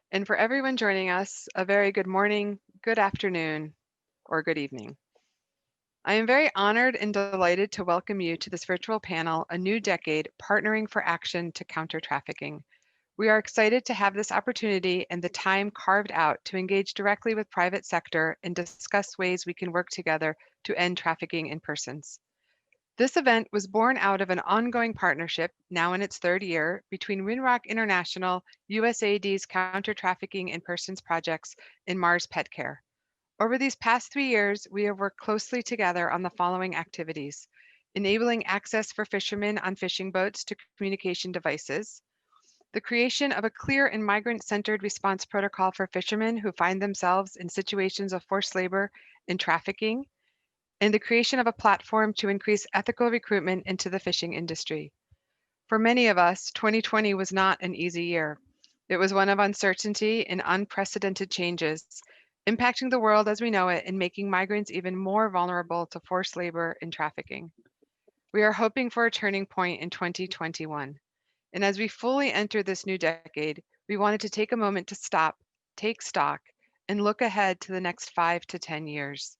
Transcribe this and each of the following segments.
And for everyone joining us, a very good morning, good afternoon, or good evening. I am very honored and delighted to welcome you to this virtual panel, A New Decade, Partnering for Action to Counter Trafficking. We are excited to have this opportunity and the time carved out to engage directly with private sector and discuss ways we can work together to end trafficking in persons. This event was born out of an ongoing partnership, now in its third year, between Winrock International, USAID's Counter Trafficking in Persons projects, and Mars Petcare. Over these past 3 years, we have worked closely together on the following activities: enabling access for fishermen on fishing boats to communication devices, the creation of a clear and migrant-centered response protocol for fishermen who find themselves in situations of forced labor and trafficking, and the creation of a platform to increase ethical recruitment into the fishing industry. For many of us, 2020 was not an easy year. It was one of uncertainty and unprecedented changes, impacting the world as we know it and making migrants even more vulnerable to forced labor and trafficking. We are hoping for a turning point in 2021. And as we fully enter this new decade, we wanted to take a moment to stop, take stock, and look ahead to the next 5 to 10 years.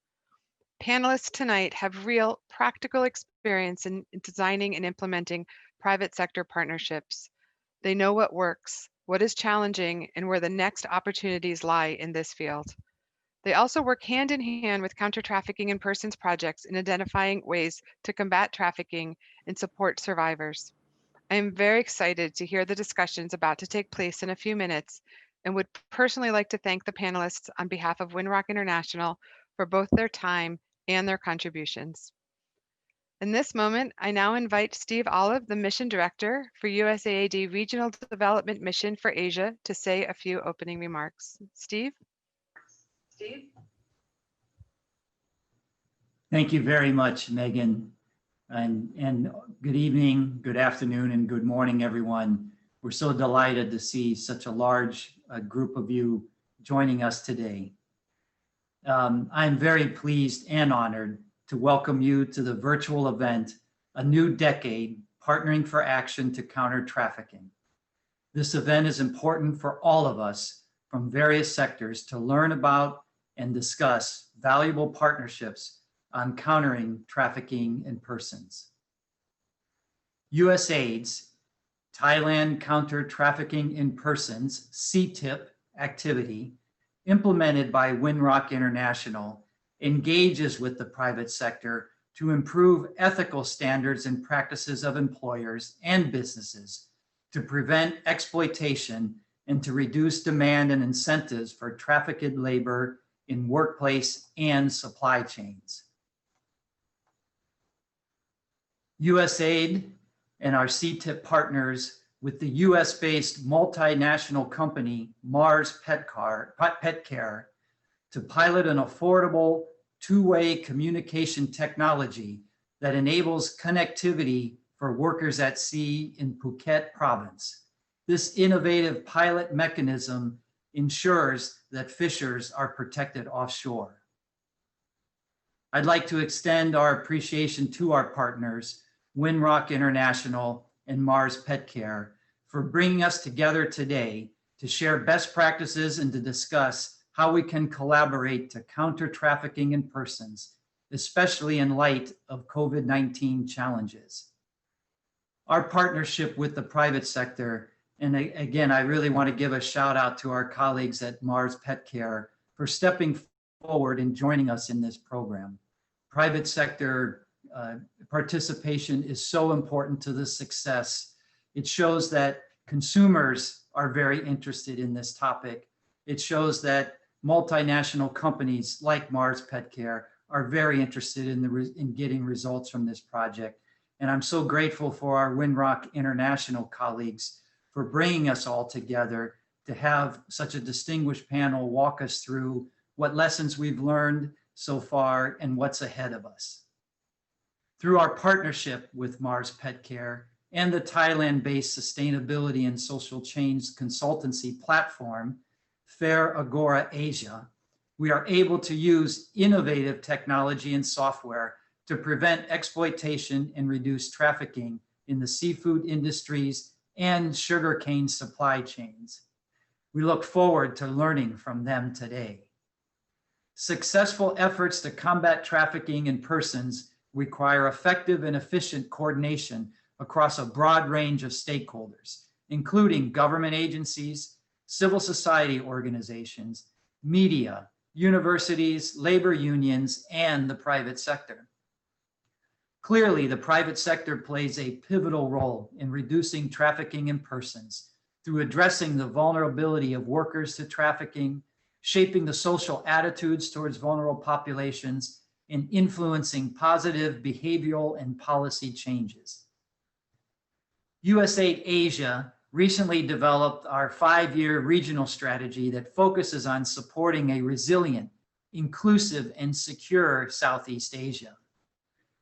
Panelists tonight have real practical experience in designing and implementing private sector partnerships. They know what works, what is challenging, and where the next opportunities lie in this field. They also work hand in hand with counter trafficking in persons projects in identifying ways to combat trafficking and support survivors. I am very excited to hear the discussions about to take place in a few minutes and would personally like to thank the panelists on behalf of Winrock International for both their time and their contributions. In this moment, I now invite Steve Olive, the Mission Director for USAID Regional Development Mission for Asia, to say a few opening remarks. Steve? Thank you very much, Megan. And good evening, good afternoon, and good morning, everyone. We're so delighted to see such a large group of you joining us today. I'm very pleased and honored to welcome you to the virtual event, A New Decade, Partnering for Action to Counter Trafficking. This event is important for all of us from various sectors to learn about and discuss valuable partnerships on countering trafficking in persons. USAID's Thailand Counter Trafficking in Persons, Ctip activity, implemented by Winrock International, engages with the private sector to improve ethical standards and practices of employers and businesses to prevent exploitation and to reduce demand and incentives for trafficked labor in workplace and supply chains. USAID and our Ctip partners with the US-based multinational company Mars Petcare to pilot an affordable two-way communication technology that enables connectivity for workers at sea in Phuket province. This innovative pilot mechanism ensures that fishers are protected offshore. I'd like to extend our appreciation to our partners, Winrock International and Mars Petcare, for bringing us together today to share best practices and to discuss how we can collaborate to counter trafficking in persons, especially in light of COVID-19 challenges. Our partnership with the private sector, and again, I really want to give a shout out to our colleagues at Mars Petcare for stepping forward and joining us in this program. Private sector participation is so important to the success. It shows that consumers are very interested in this topic. It shows that multinational companies like Mars Petcare are very interested in getting results from this project. And I'm so grateful for our Winrock International colleagues for bringing us all together to have such a distinguished panel walk us through what lessons we've learned so far and what's ahead of us. Through our partnership with Mars Petcare and the Thailand-based sustainability and social change consultancy platform, Fair Agora Asia, we are able to use innovative technology and software to prevent exploitation and reduce trafficking in the seafood industries and sugarcane supply chains. We look forward to learning from them today. Successful efforts to combat trafficking in persons require effective and efficient coordination across a broad range of stakeholders, including government agencies, civil society organizations, media, universities, labor unions, and the private sector. Clearly, the private sector plays a pivotal role in reducing trafficking in persons through addressing the vulnerability of workers to trafficking, shaping the social attitudes towards vulnerable populations, and influencing positive behavioral and policy changes. USAID Asia recently developed our 5-year regional strategy that focuses on supporting a resilient, inclusive, and secure Southeast Asia.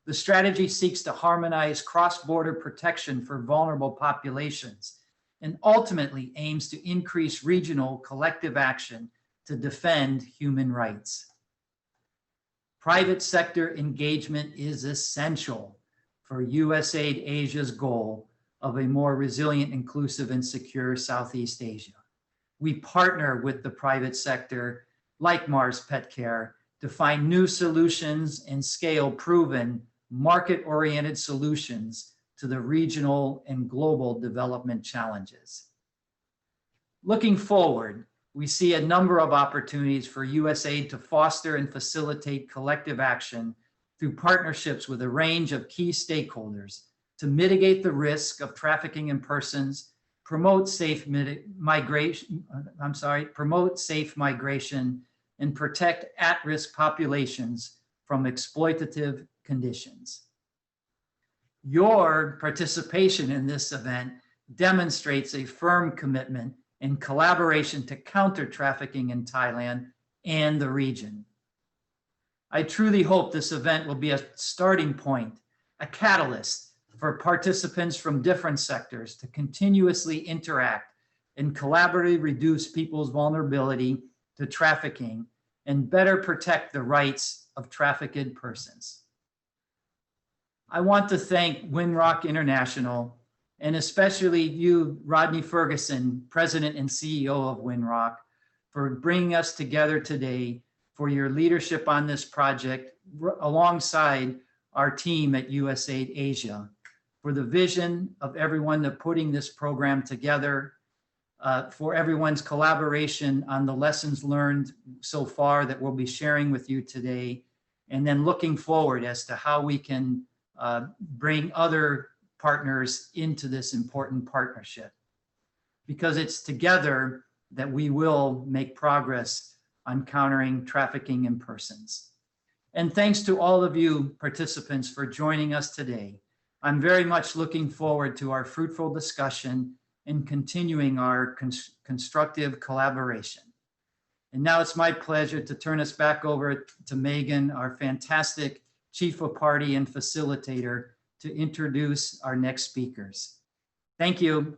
The strategy seeks to harmonize cross-border protection for vulnerable populations and ultimately aims to increase regional collective action to defend human rights. Private sector engagement is essential for USAID Asia's goal of a more resilient, inclusive, and secure Southeast Asia. We partner with the private sector, like Mars Petcare, to find new solutions and scale proven market-oriented solutions to the regional and global development challenges. Looking forward, we see a number of opportunities for USAID to foster and facilitate collective action through partnerships with a range of key stakeholders to mitigate the risk of trafficking in persons, promote safe migration, and protect at-risk populations from exploitative conditions. Your participation in this event demonstrates a firm commitment and collaboration to counter trafficking in Thailand and the region. I truly hope this event will be a starting point, a catalyst for participants from different sectors to continuously interact and collaboratively reduce people's vulnerability to trafficking and better protect the rights of trafficked persons. I want to thank Winrock International, and especially you, Rodney Ferguson, President and CEO of Winrock, for bringing us together today, for your leadership on this project alongside our team at USAID Asia, for the vision of everyone that putting this program together, for everyone's collaboration on the lessons learned so far that we'll be sharing with you today, and then looking forward as to how we can bring other partners into this important partnership, because it's together that we will make progress on countering trafficking in persons. And thanks to all of you participants for joining us today. I'm very much looking forward to our fruitful discussion and continuing our constructive collaboration. And now it's my pleasure to turn us back over to Megan, our fantastic Chief of Party and Facilitator, to introduce our next speakers. Thank you.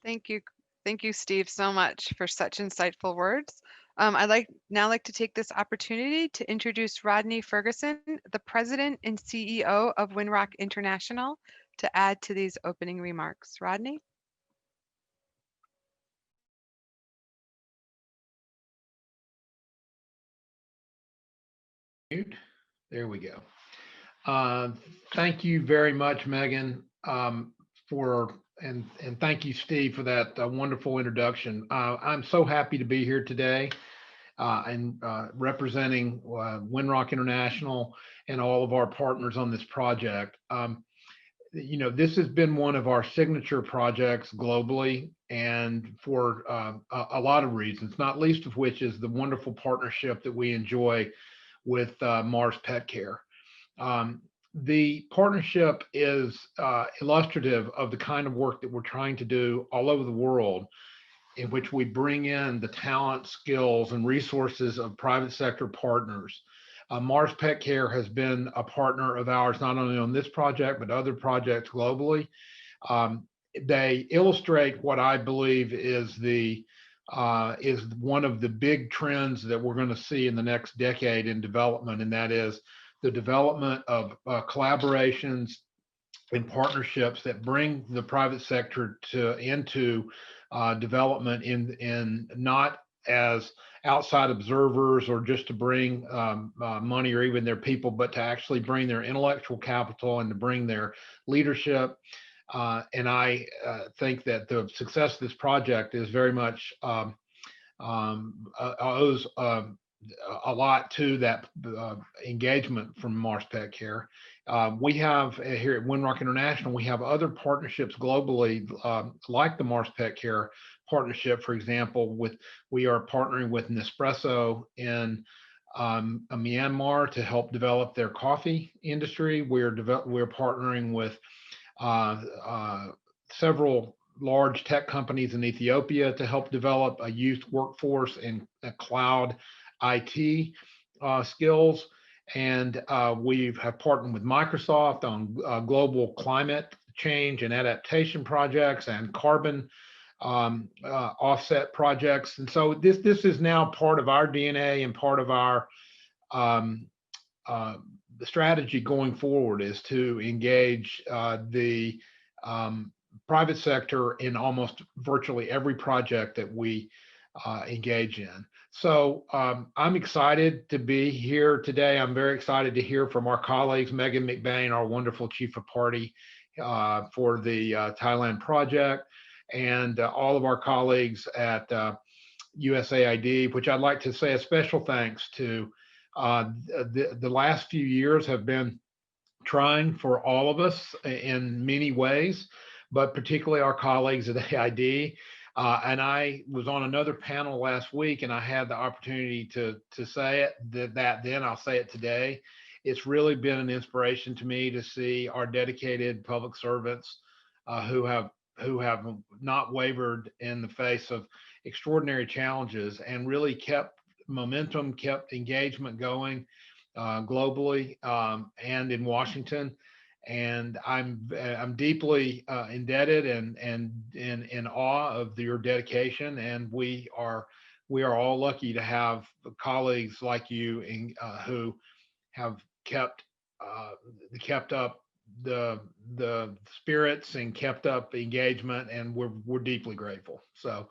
Thank you, Steve, so much for such insightful words. I'd now like to take this opportunity to introduce Rodney Ferguson, the President and CEO of Winrock International, to add to these opening remarks. Rodney? There we go. Thank you very much, Megan, and thank you, Steve, for that wonderful introduction. I'm so happy to be here today and representing Winrock International and all of our partners on this project. You know, this has been one of our signature projects globally, and for a lot of reasons, not least of which is the wonderful partnership that we enjoy with Mars Petcare. The partnership is illustrative of the kind of work that we're trying to do all over the world, in which we bring in the talent, skills, and resources of private sector partners. Mars Petcare has been a partner of ours, not only on this project, but other projects globally. They illustrate what I believe is one of the big trends that we're going to see in the next decade in development, and that is the development of collaborations and partnerships that bring the private sector into development in not as outside observers or just to bring money or even their people, but to actually bring their intellectual capital and to bring their leadership. And I think that the success of this project is very much owes a lot to that engagement from Mars Petcare. We have here at Winrock International, we have other partnerships globally, like the Mars Petcare partnership, for example. We are partnering with Nespresso in Myanmar to help develop their coffee industry. We're partnering with several large tech companies in Ethiopia to help develop a youth workforce in cloud IT skills. And we have partnered with Microsoft on global climate change and adaptation projects and carbon offset projects. And so this is now part of our DNA and part of our the strategy going forward is to engage the private sector in almost virtually every project that we engage in. So I'm excited to be here today. I'm very excited to hear from our colleagues, Megan McBain, our wonderful Chief of Party for the Thailand project, and all of our colleagues at USAID, which I'd like to say a special thanks to. The last few years have been trying for all of us in many ways, but particularly our colleagues at AID. And I was on another panel last week, and I had the opportunity to say it then. I'll say it today. It's really been an inspiration to me to see our dedicated public servants who have not wavered in the face of extraordinary challenges and really kept momentum, kept engagement going globally and in Washington. And I'm deeply indebted and in awe of your dedication. And we are all lucky to have colleagues like you who have kept up the spirits and kept up engagement, and we're deeply grateful. So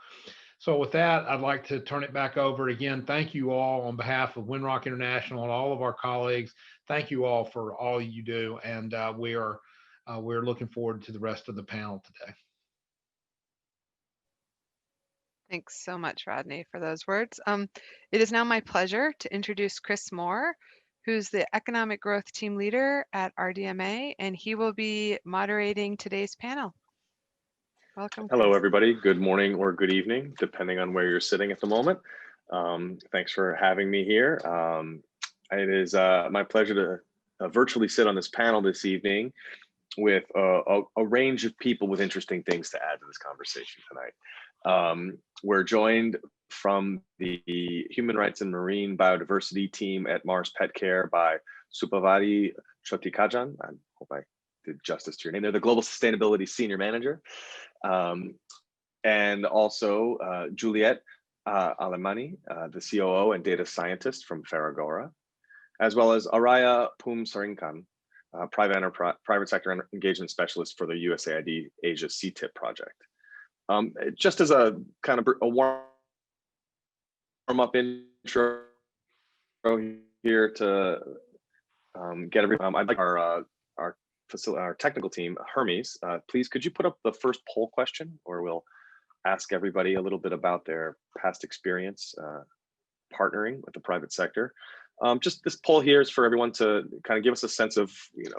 with that, I'd like to turn it back over again. Thank you all on behalf of Winrock International and all of our colleagues. Thank you all for all you do, and we're looking forward to the rest of the panel today. Thanks so much, Rodney, for those words. It is now my pleasure to introduce Chris Moore, who's the Economic Growth Team Leader at RDMA, and he will be moderating today's panel. Welcome. Hello, Chris. everybody. Good morning or good evening, depending on where you're sitting at the moment. Thanks for having me here. It is my pleasure to virtually sit on this panel this evening with a range of people with interesting things to add to this conversation tonight. We're joined from the Human Rights and Marine Biodiversity team at Mars Petcare by Supavari Chotikajan. I hope I did justice to your name. They're the Global Sustainability Senior Manager. And also Juliet Alemani, the COO and data scientist from Faragora, as well as Araya Pumsarinkan, private sector engagement specialist for the USAID Asia Ctip project. Just as a kind of a warm-up intro here to get everyone, I'd like our technical team, Hermes, please could you put up the first poll question, or we'll ask everybody a little bit about their past experience partnering with the private sector. Just this poll here is for everyone to kind of give us a sense of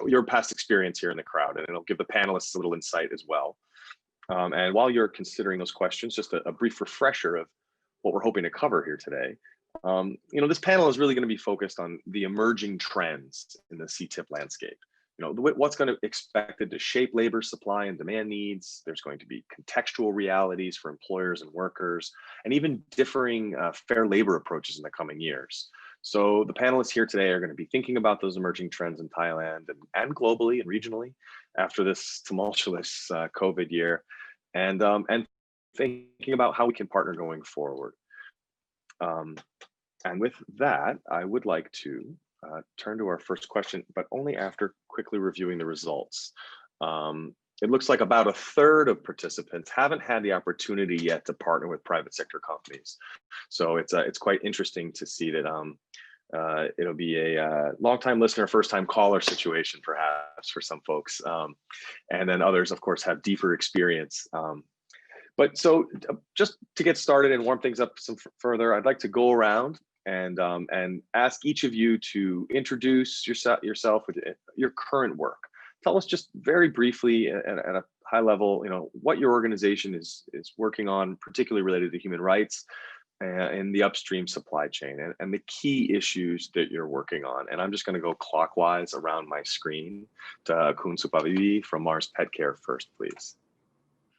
your past experience here in the crowd, and it'll give the panelists a little insight as well. And while you're considering those questions, just a brief refresher of what we're hoping to cover here today. This panel is really going to be focused on the emerging trends in the Ctip landscape. What's going to be expected to shape labor supply and demand needs. There's going to be contextual realities for employers and workers, and even differing fair labor approaches in the coming years. So the panelists here today are going to be thinking about those emerging trends in Thailand and globally and regionally after this tumultuous COVID year, and thinking about how we can partner going forward. And with that, I would like to turn to our first question, but only after quickly reviewing the results. it looks like about a third of participants haven't had the opportunity yet to partner with private sector companies. So it's quite interesting to see that it'll be a long-time listener, first-time caller situation, perhaps, for some folks. And then others, of course, have deeper experience. But so just to get started and warm things up some further, I'd like to go around and ask each of you to introduce yourself with your current work. Tell us just very briefly at a high level, what your organization is working on, particularly related to human rights in the upstream supply chain, and the key issues that you're working on. And I'm just going to go clockwise around my screen to Kun Supavivi from Mars Petcare first, please.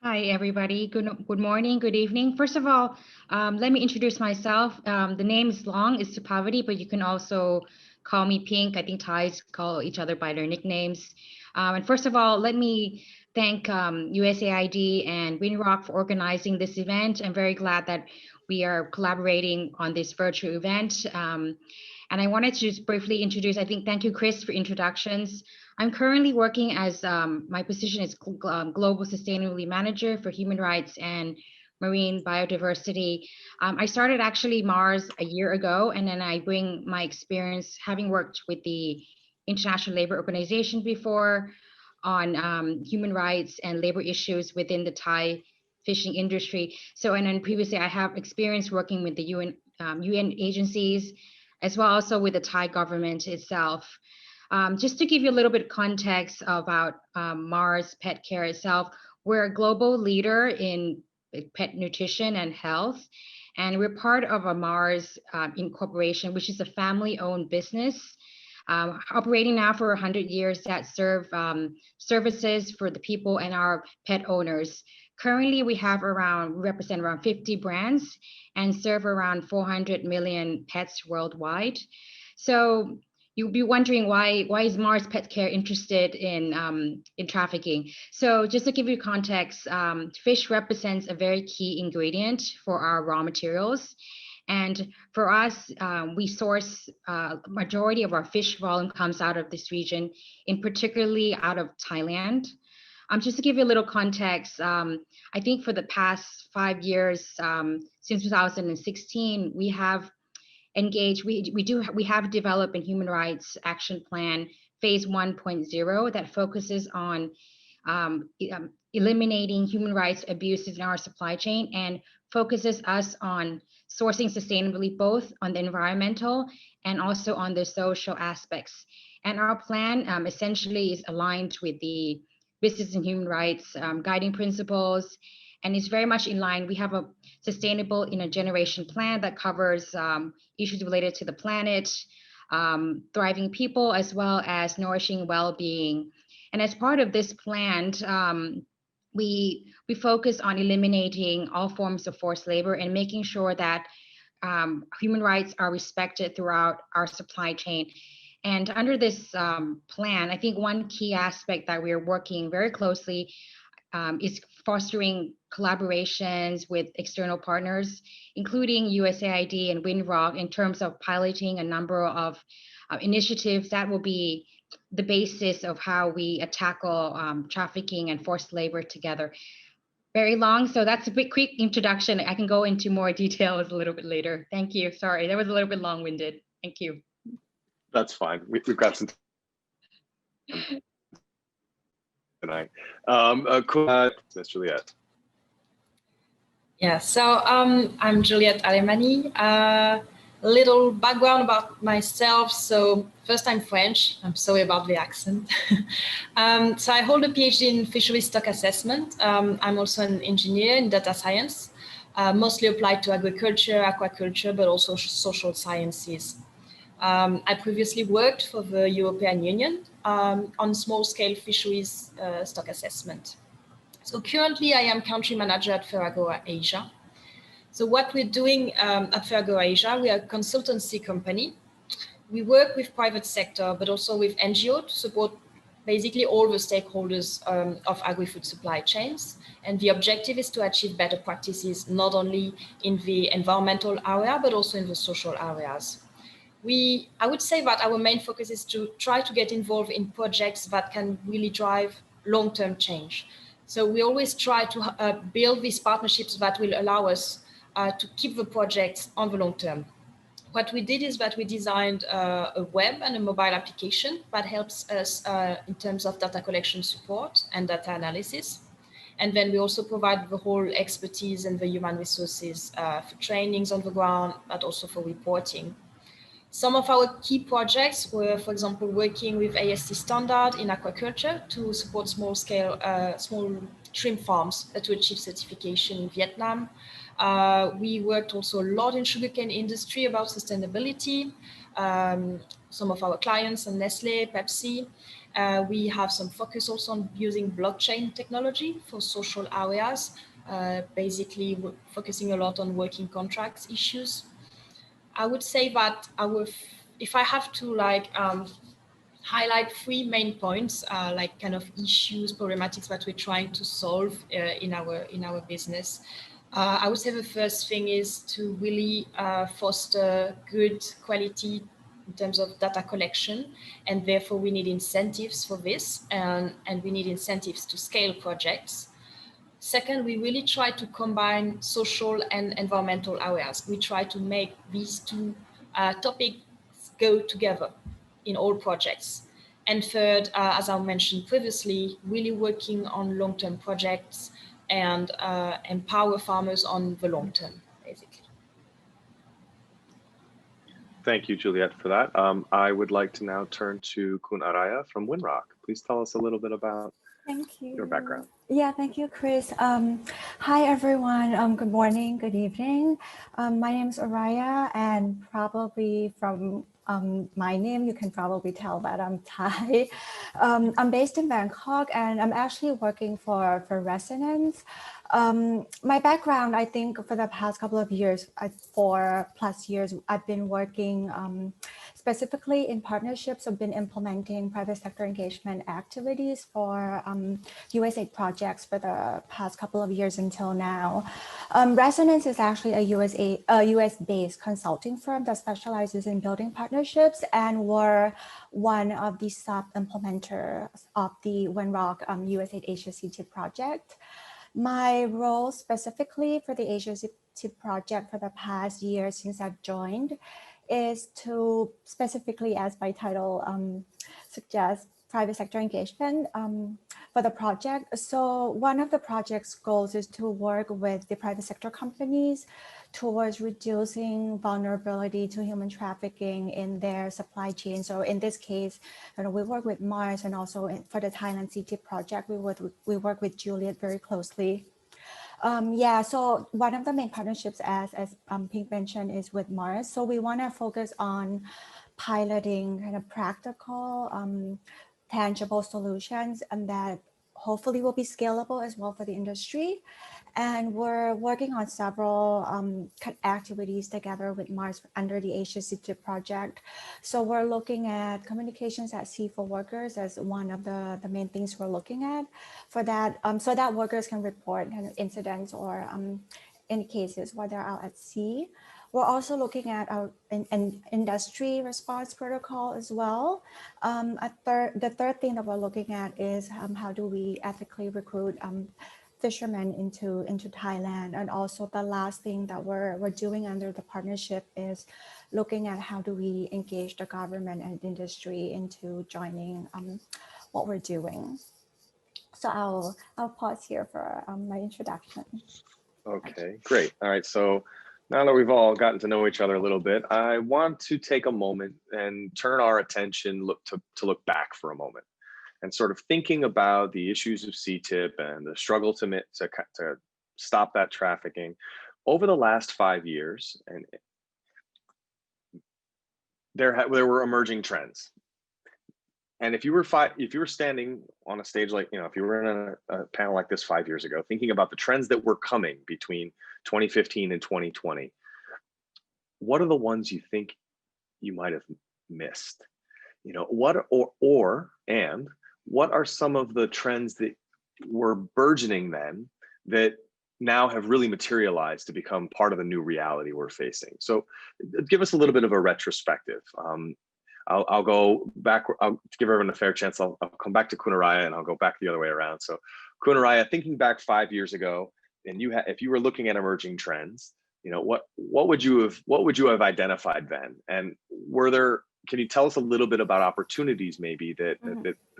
Hi, everybody. Good morning, good evening. First of all, let me introduce myself. The name is long, it's Supavati, but you can also call me Pink. I think Thais call each other by their nicknames. And first of all, let me thank USAID and Winrock for organizing this event. I'm very glad that we are collaborating on this virtual event. And I wanted to just briefly introduce, thank you, Chris, for introductions. I'm currently working as, my position is Global Sustainability Manager for Human Rights and Marine Biodiversity. I started actually Mars a year ago, and then I bring my experience having worked with the International Labour Organization before on human rights and labor issues within the Thai fishing industry. So, and then previously I have experience working with the UN agencies, as well also with the Thai government itself. Just to give you a little bit of context about Mars Petcare itself, we're a global leader in pet nutrition and health, and we're part of a Mars Incorporation, which is a family-owned business operating now for 100 years that serve services for the people and our pet owners. Currently, we represent around 50 brands and serve around 400 million pets worldwide. So you'll be wondering why is Mars Petcare interested in trafficking? So just to give you context, fish represents a very key ingredient for our raw materials. And for us, we source majority of our fish volume comes out of this region, in particularly out of Thailand. Just to give you a little context, I think for the past 5 years, since 2016, we have engaged, we have developed a human rights action plan, phase 1.0, that focuses on eliminating human rights abuses in our supply chain and focuses us on sourcing sustainably, both on the environmental and also on the social aspects. And our plan essentially is aligned with the business and human rights guiding principles, and is very much in line. We have a sustainable generation plan that covers issues related to the planet, thriving people, as well as nourishing well-being. And as part of this plan, we focus on eliminating all forms of forced labor and making sure that human rights are respected throughout our supply chain. And under this plan, I think one key aspect that we're working very closely is fostering collaborations with external partners, including USAID and Winrock, in terms of piloting a number of initiatives that will be the basis of how we tackle trafficking and forced labor together. Very long, so that's a quick introduction. I can go into more details a little bit later. Thank you. Sorry, that was a little bit long-winded. Thank you. That's fine. We've got some tonight. That's Juliette. Yeah, so I'm Juliette Alemani. A little background about myself. So first, I'm French. I'm sorry about the accent. So I hold a PhD in fisheries stock assessment. I'm also an engineer in data science, mostly applied to agriculture, aquaculture, but also social sciences. I previously worked for the European Union on small-scale fisheries stock assessment. So currently, I am country manager at Ferragora Asia. So what we're doing at Ferragora Asia, we are a consultancy company. We work with private sector, but also with NGO to support basically all the stakeholders of agri-food supply chains. And the objective is to achieve better practices, not only in the environmental area, but also in the social areas. I would say that our main focus is to try to get involved in projects that can really drive long-term change. So we always try to build these partnerships that will allow us to keep the projects on the long term. What we did is that we designed a web and a mobile application that helps us in terms of data collection support and data analysis. And then we also provide the whole expertise and the human resources for trainings on the ground, but also for reporting. Some of our key projects were, for example, working with ASC standard in aquaculture to support small shrimp farms to achieve certification in Vietnam. We worked also a lot in sugarcane industry about sustainability. Some of our clients are Nestle, Pepsi. We have some focus also on using blockchain technology for social areas, basically focusing a lot on working contracts issues. I would say that if I have to highlight three main points, like kind of issues, problematics that we're trying to solve in our business, I would say the first thing is to really foster good quality in terms of data collection, and therefore we need incentives for this, and we need incentives to scale projects. Second, we really try to combine social and environmental areas. We try to make these two topics go together in all projects. And third, as I mentioned previously, really working on long-term projects and empower farmers on the long term, basically. Thank you, Juliet, for that. I would like to now turn to Kun Araya from Winrock. Please tell us a little bit about your background. Yeah, thank you, Chris. Hi, everyone. Good morning, good evening. My name is Araya, and probably from my name, you can probably tell that I'm Thai. I'm based in Bangkok, and I'm actually working for Resonance. My background, I think for the past couple of years, 4+ years, I've been working specifically in partnerships. I've been implementing private sector engagement activities for USAID projects for the past couple of years until now. Resonance is actually a US-based consulting firm that specializes in building partnerships, and we're one of the sub-implementers of the Winrock USAID Asia Ctip project. My role specifically for the Asia Ctip project for the past year since I've joined is to specifically, as my title suggests, private sector engagement for the project. So one of the project's goals is to work with the private sector companies towards reducing vulnerability to human trafficking in their supply chain. So in this case, we work with Mars, and also for the Thailand Ctip project, we work with Juliet very closely. So one of the main partnerships, as Pink mentioned, is with Mars. So we want to focus on piloting kind of practical, tangible solutions, and that hopefully will be scalable as well for the industry. And we're working on several activities together with Mars under the Asia Ctip project. So we're looking at communications at sea for workers as one of the main things we're looking at for that, so that workers can report kind of incidents or in cases while they're out at sea. We're also looking at an industry response protocol as well. The third thing that we're looking at is how do we ethically recruit fishermen into Thailand. And also the last thing that we're doing under the partnership is looking at how do we engage the government and industry into joining what we're doing. So I'll pause here for my introduction. Okay, great. All right, so now that we've all gotten to know each other a little bit, I want to take a moment and turn our attention to look back for a moment, and sort of thinking about the issues of Ctip and the struggle to stop that trafficking over the last 5 years. And there were emerging trends. And if you were standing on a stage like, if you were in a panel like this 5 years ago, thinking about the trends that were coming between 2015 and 2020, what are the ones you think you might have missed? What are some of the trends that were burgeoning then that now have really materialized to become part of the new reality we're facing? So give us a little bit of a retrospective. I'll go back. I'll give everyone a fair chance. I'll come back to Kunaraya and I'll go back the other way around. So Kunaraya, thinking back 5 years ago, and if you were looking at emerging trends, what would you have identified then? And can you tell us a little bit about opportunities maybe that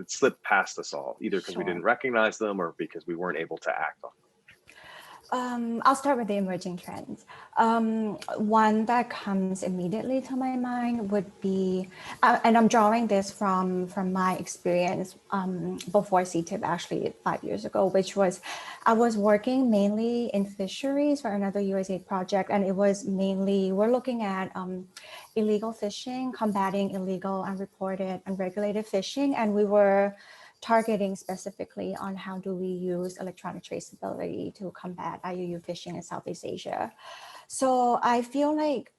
slipped past us all, either because we didn't recognize them or because we weren't able to act on them? I'll start with the emerging trends. One that comes immediately to my mind would be, and I'm drawing this from my experience before Ctip, actually 5 years ago, which was, I was working mainly in fisheries for another USAID project, and it was mainly, we're looking at illegal fishing, combating illegal, unreported, unregulated fishing, and we were targeting specifically on how do we use electronic traceability to combat IUU fishing in Southeast Asia. So I feel like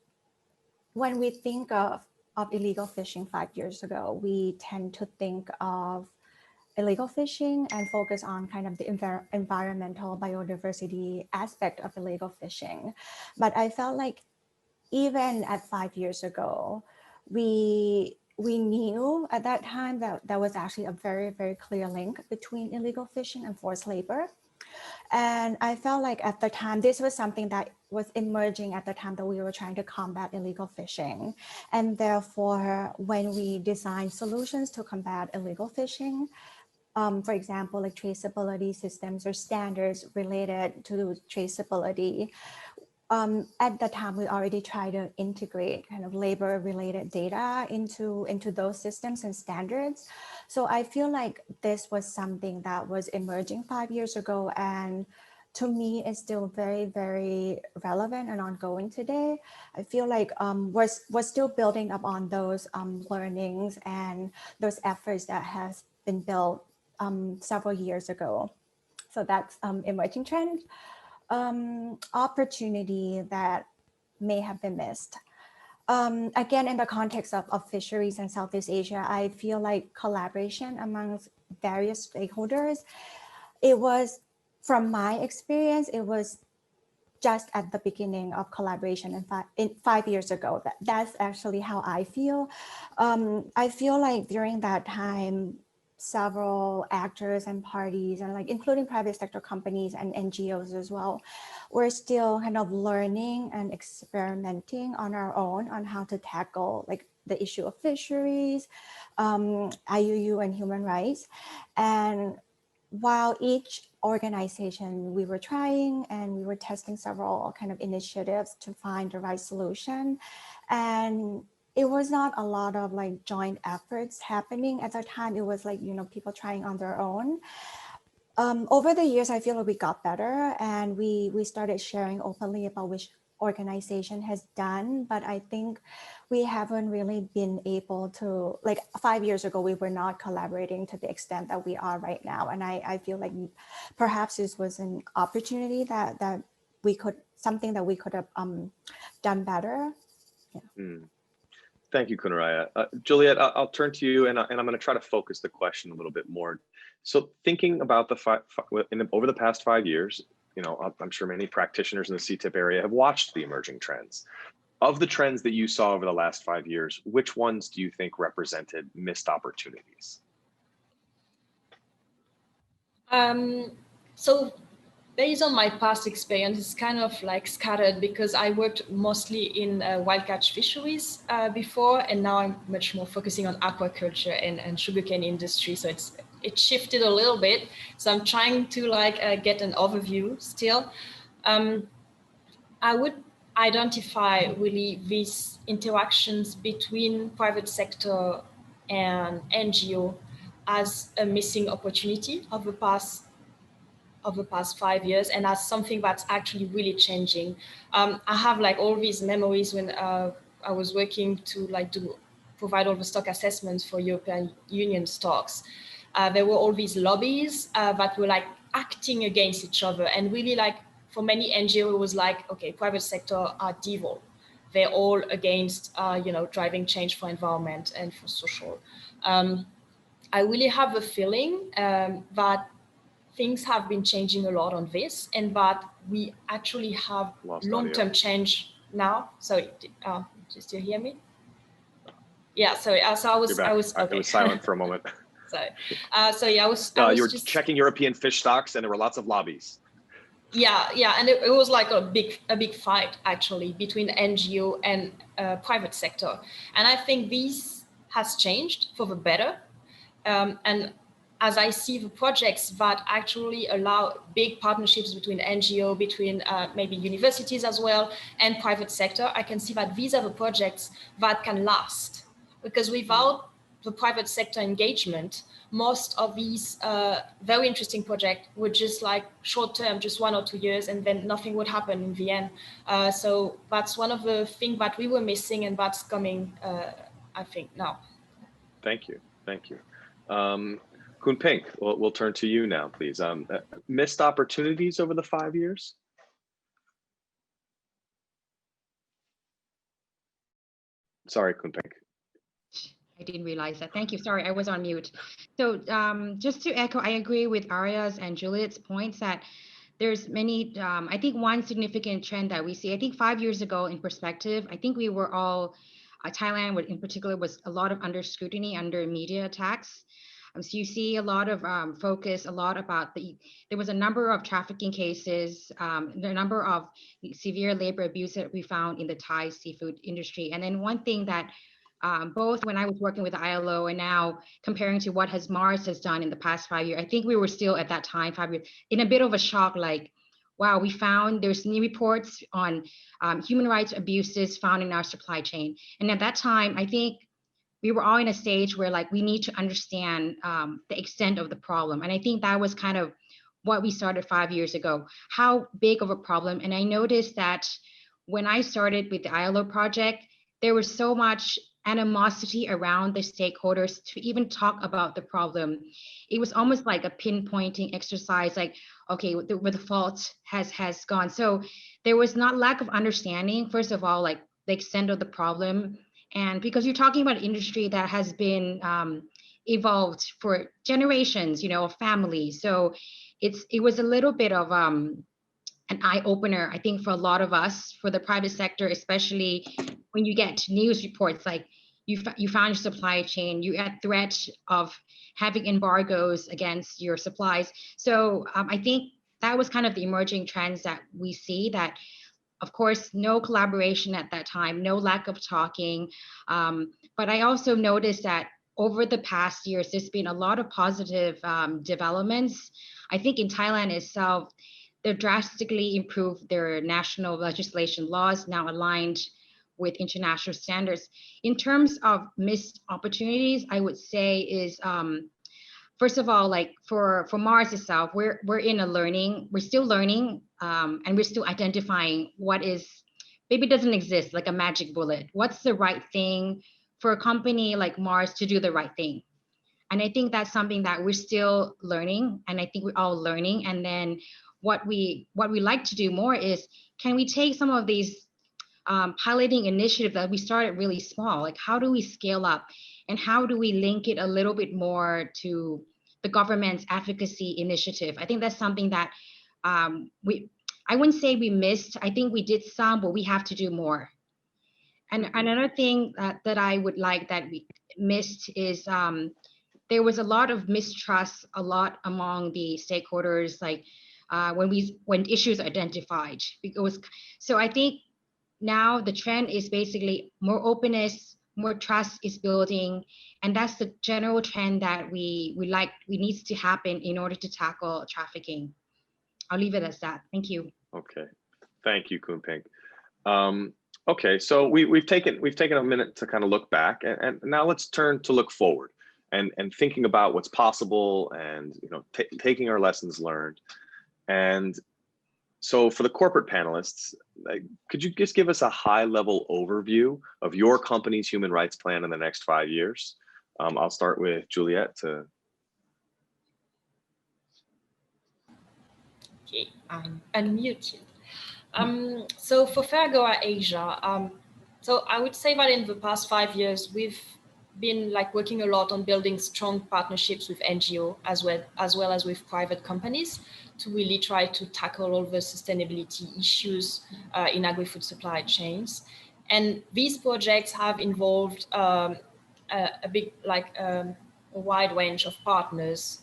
when we think of illegal fishing 5 years ago, we tend to think of illegal fishing and focus on kind of the environmental biodiversity aspect of illegal fishing. But I felt like even at 5 years ago, we knew at that time that there was actually a very, very clear link between illegal fishing and forced labor. And I felt like at the time, this was something that was emerging at the time that we were trying to combat illegal fishing. And therefore, when we designed solutions to combat illegal fishing, for example, like traceability systems or standards related to traceability, at the time, we already tried to integrate kind of labor-related data into those systems and standards. So I feel like this was something that was emerging 5 years ago, and to me, it's still very, very relevant and ongoing today. I feel like we're still building up on those learnings and those efforts that has been built several years ago. So that's emerging trend. Opportunity that may have been missed. Again, in the context of fisheries in Southeast Asia, I feel like collaboration amongst various stakeholders, it was, from my experience, it was just at the beginning of collaboration in 5 years ago. That's actually how I feel. I feel like during that time, several actors and parties, and like including private sector companies and NGOs as well, we're still kind of learning and experimenting on our own on how to tackle like the issue of fisheries, IUU and human rights. And while each organization, we were trying and we were testing several kind of initiatives to find the right solution. And it was not a lot of like joint efforts happening at the time. It was like, people trying on their own. Over the years, I feel like we got better and we started sharing openly about which organization has done, but I think we haven't really been able to, like 5 years ago, we were not collaborating to the extent that we are right now. And I feel like perhaps this was an opportunity that we could, something that we could have done better. Yeah. Thank you, Kunaraya. Juliet, I'll turn to you and I'm going to try to focus the question a little bit more. So thinking about over the past 5 years, I'm sure many practitioners in the Ctip area have watched the emerging trends. Of the trends that you saw over the last 5 years, which ones do you think represented missed opportunities? So based on my past experience, it's kind of like scattered because I worked mostly in wild catch fisheries before, and now I'm much more focusing on aquaculture and sugarcane industry. So it shifted a little bit. So I'm trying to get an overview still. I would identify really these interactions between private sector and NGO as a missing opportunity of the past 5 years, and as something that's actually really changing. I have all these memories when I was working to provide all the stock assessments for European Union stocks. There were all these lobbies that were acting against each other, and really for many NGOs, it was okay, private sector are devil. They're all against driving change for environment and for social. I really have a feeling that things have been changing a lot on this, and that we actually have long-term change now. Sorry, do you still hear me? Yeah, sorry. So I was, It was silent for a moment. Sorry. So yeah, I was you were just checking European fish stocks, and there were lots of lobbies. Yeah, and it was like a big fight actually between NGO and private sector, and I think this has changed for the better. And as I see the projects that actually allow big partnerships between NGO, between maybe universities as well, and private sector, I can see that these are the projects that can last, because without the private sector engagement, most of these very interesting projects would just like short term, just 1 or 2 years, and then nothing would happen in the end. So that's one of the things that we were missing, and that's coming, I think, now. Thank you. Kun Pink, we'll turn to you now, please. Missed opportunities over the 5 years? Sorry, Kun Pink. I didn't realize that. Thank you. Sorry, I was on mute. So just to echo, I agree with Aria's and Juliet's points that there's many, I think one significant trend that we see, I think 5 years ago in perspective, I think we were all, Thailand in particular was a lot of under scrutiny, under media attacks. So you see a lot of focus, a lot about there was a number of trafficking cases, the number of severe labor abuse that we found in the Thai seafood industry. And then one thing that both when I was working with the ILO and now comparing to what Mars has done in the past 5 years, I think we were still at that time, 5 years, in a bit of a shock, like, wow, we found there's new reports on human rights abuses found in our supply chain. And at that time, I think we were all in a stage where like we need to understand the extent of the problem. And I think that was kind of what we started 5 years ago, how big of a problem. And I noticed that when I started with the ILO project, there was so much animosity around the stakeholders to even talk about the problem. It was almost like a pinpointing exercise, like, okay, where the fault has gone. So there was not lack of understanding, first of all, like the extent of the problem. And because you're talking about an industry that has been evolved for generations, families. So it was a little bit of an eye opener, I think, for a lot of us, for the private sector, especially when you get news reports like you found your supply chain, you at threat of having embargoes against your supplies. So I think that was kind of the emerging trends that we see, that of course, no collaboration at that time, no lack of talking. But I also noticed that over the past years, there's been a lot of positive developments. I think in Thailand itself, they've drastically improved their national legislation laws, now aligned with international standards. In terms of missed opportunities, I would say is, first of all, like for Mars itself, we're still learning, and we're still identifying what is, maybe it doesn't exist like a magic bullet. What's the right thing for a company like Mars to do the right thing? And I think that's something that we're still learning, and I think we're all learning. And then what we like to do more is, can we take some of these piloting initiative that we started really small, like how do we scale up and how do we link it a little bit more to the government's advocacy initiative? I think that's something that I wouldn't say we missed. I think we did some, but we have to do more. And another thing that I would like that we missed is there was a lot of mistrust, a lot among the stakeholders, like when issues are identified. So I think now the trend is basically more openness, more trust is building, and that's the general trend that we needs to happen in order to tackle trafficking. I'll leave it as that. Thank you. Okay, thank you, Kun Pink. Okay, so we've taken a minute to kind of look back, and now let's turn to look forward and thinking about what's possible, and taking our lessons learned. And so for the corporate panelists, could you just give us a high-level overview of your company's human rights plan in the next 5 years? I'll start with Juliet to. Okay, I'm unmuted. So for Fairgoa Asia, so I would say that in the past 5 years, we've been working a lot on building strong partnerships with NGO as well as with private companies to really try to tackle all the sustainability issues in agri-food supply chains. And these projects have involved a big, like a wide range of partners,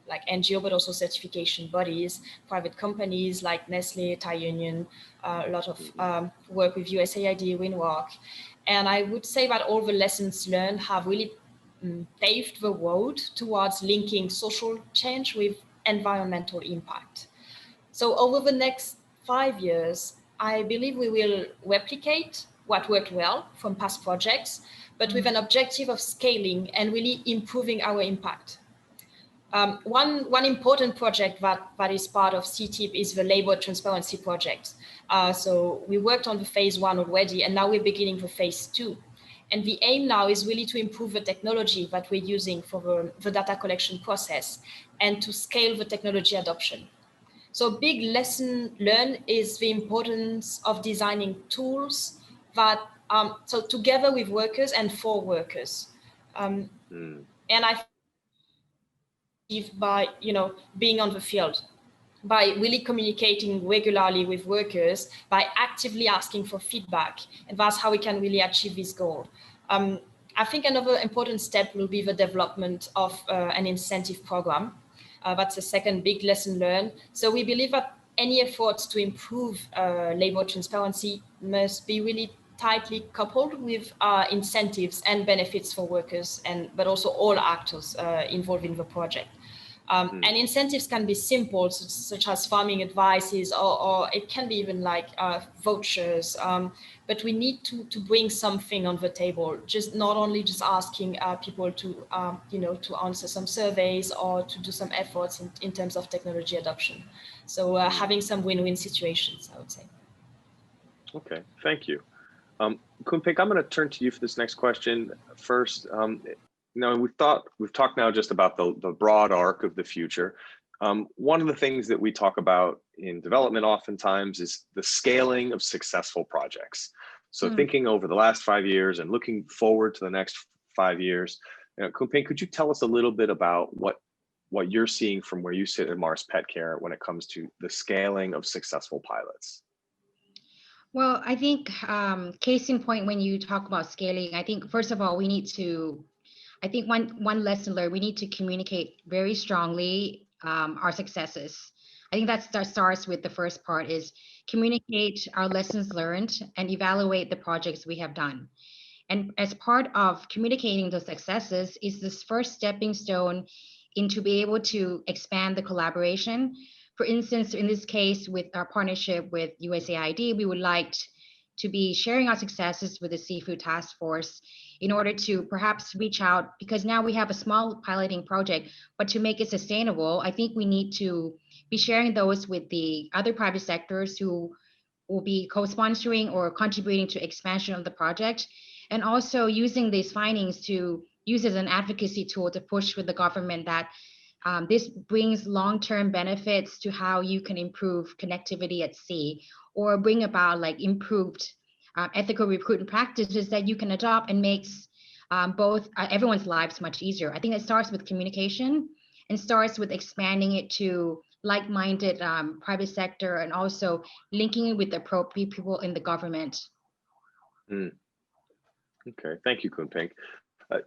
like NGO, but also certification bodies, private companies like Nestle, Thai Union, a lot of work with USAID, Winrock. And I would say that all the lessons learned have really paved the road towards linking social change with environmental impact. So over the next 5 years, I believe we will replicate what worked well from past projects, but with an objective of scaling and really improving our impact. One important project that is part of Ctip is the labor transparency project. So we worked on the phase 1 already, and now we're beginning the phase 2. And the aim now is really to improve the technology that we're using for the data collection process and to scale the technology adoption. So a big lesson learned is the importance of designing tools that, so together with workers and for workers. And I by being on the field, by really communicating regularly with workers, by actively asking for feedback, and that's how we can really achieve this goal. I think another important step will be the development of an incentive program. That's the second big lesson learned. So we believe that any efforts to improve labor transparency must be really tightly coupled with incentives and benefits for workers, but also all actors involved in the project. And incentives can be simple, such as farming advices, or it can be even like vouchers. But we need to bring something on the table, just not only just asking people to to answer some surveys or to do some efforts in terms of technology adoption. So having some win-win situations, I would say. Okay, thank you. Khun Pink, I'm going to turn to you for this next question first. We've talked now just about the broad arc of the future. One of the things that we talk about in development oftentimes is the scaling of successful projects. So thinking over the last 5 years and looking forward to the next 5 years, Khun Pink, could you tell us a little bit about what you're seeing from where you sit at Mars Petcare when it comes to the scaling of successful pilots? Well, I think case in point, when you talk about scaling, I think first of all, we need to, I think one lesson learned, we need to communicate very strongly our successes. I think that starts with the first part is communicate our lessons learned and evaluate the projects we have done. And as part of communicating the successes is this first stepping stone into be able to expand the collaboration. For instance, in this case, with our partnership with USAID, we would like to be sharing our successes with the Seafood Task Force in order to perhaps reach out, because now we have a small piloting project, but to make it sustainable, I think we need to be sharing those with the other private sectors who will be co-sponsoring or contributing to expansion of the project, and also using these findings to use as an advocacy tool to push with the government that this brings long-term benefits to how you can improve connectivity at sea, or bring about like improved ethical recruitment practices that you can adopt and makes both everyone's lives much easier. I think it starts with communication and starts with expanding it to like-minded private sector, and also linking it with the appropriate people in the government. Okay, thank you, Khun Pink.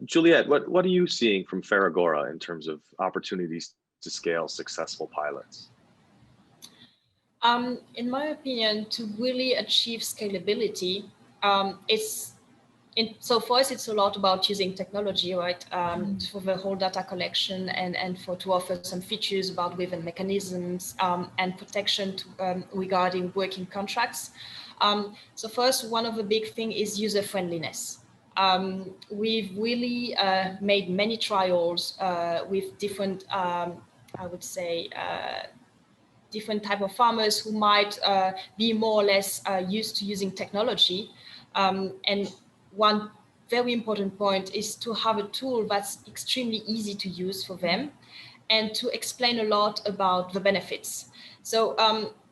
Juliet, what are you seeing from Faragora in terms of opportunities to scale successful pilots? In my opinion, to really achieve scalability, so for us, it's a lot about using technology, right, for the whole data collection and to offer some features about within mechanisms and protection regarding working contracts. So first, one of the big things is user friendliness. We've really made many trials with different, I would say, different type of farmers who might be more or less used to using technology. And one very important point is to have a tool that's extremely easy to use for them and to explain a lot about the benefits. So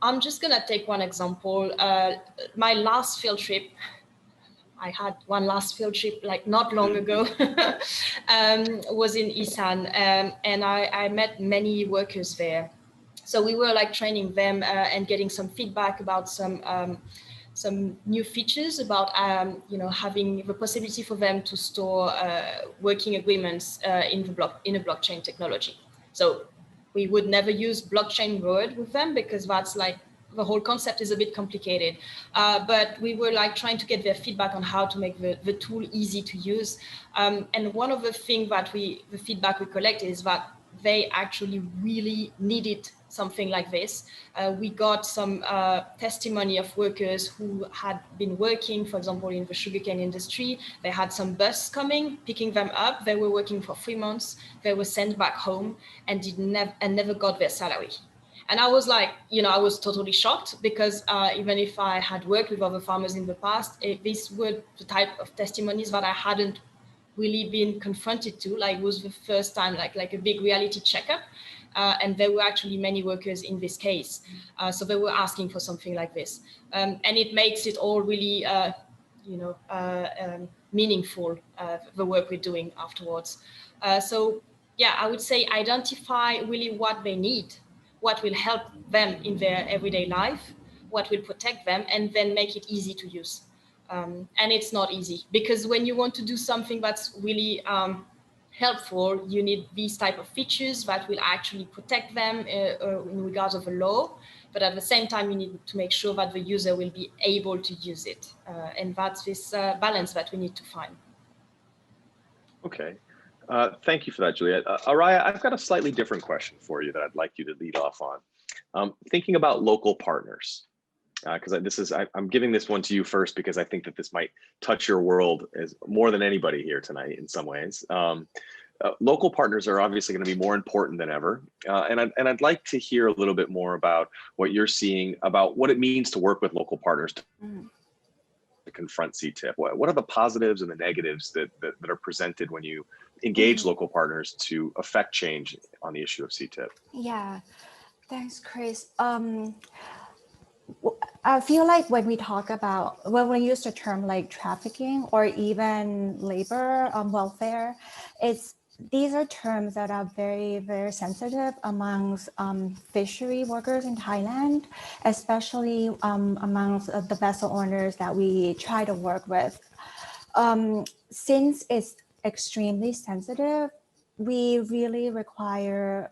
I'm just gonna take one example. My last field trip, I had one last field trip like not long ago, was in Isan, and I met many workers there. So we were like training them and getting some feedback about some some new features about having the possibility for them to store working agreements in a blockchain technology. So we would never use blockchain word with them because that's like the whole concept is a bit complicated. But we were like trying to get their feedback on how to make the tool easy to use. And one of the things that the feedback we collect is that they actually really needed something like this. We got some testimony of workers who had been working, for example, in the sugarcane industry. They had some bus coming, picking them up. They were working for 3 months. They were sent back home and never got their salary. And I was like, I was totally shocked because even if I had worked with other farmers in the past, these were the type of testimonies that I hadn't really been confronted to. Like, it was the first time, like a big reality checkup. And there were actually many workers in this case. So they were asking for something like this. And it makes it all really, meaningful, the work we're doing afterwards. So yeah, I would say identify really what they need, what will help them in their everyday life, what will protect them, and then make it easy to use. And it's not easy because when you want to do something that's really helpful, you need these type of features that will actually protect them in regards of the law. But at the same time, you need to make sure that the user will be able to use it. And that's this balance that we need to find. Okay. Thank you for that, Juliette. Araya, I've got a slightly different question for you that I'd like you to lead off on. Thinking about local partners, because I'm giving this one to you first because I think that this might touch your world as more than anybody here tonight in some ways. Local partners are obviously going to be more important than ever. And I'd like to hear a little bit more about what you're seeing about what it means to work with local partners to confront Ctip. What are the positives and the negatives that are presented when you engage local partners to affect change on the issue of Ctip? Yeah, thanks, Chris. I feel like when we talk about, when we use the term like trafficking or even labor welfare, these are terms that are very, very sensitive amongst fishery workers in Thailand, especially amongst the vessel owners that we try to work with. Since it's extremely sensitive, we really require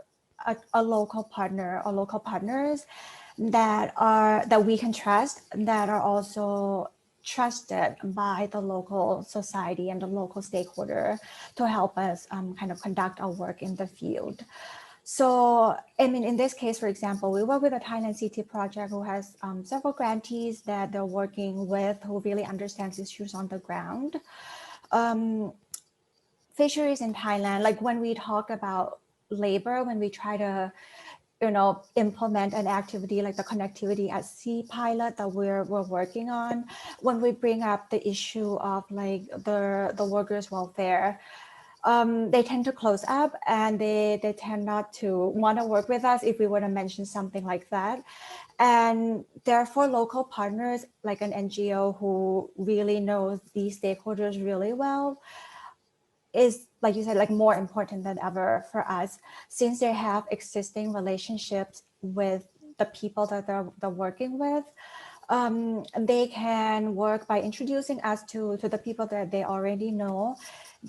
a local partner or local partners that we can trust, that are also trusted by the local society and the local stakeholder to help us kind of conduct our work in the field. So, I mean, in this case, for example, we work with a Thailand Ctip project who has several grantees that they're working with who really understands issues on the ground. Fisheries in Thailand, like when we talk about labor, when we try to implement an activity like the connectivity at sea pilot that we're working on, when we bring up the issue of like the workers' welfare, they tend to close up and they tend not to want to work with us if we were to mention something like that. And therefore, local partners like an NGO who really knows these stakeholders really well is, like you said, like more important than ever for us, since they have existing relationships with the people that they're working with. They can work by introducing us to the people that they already know.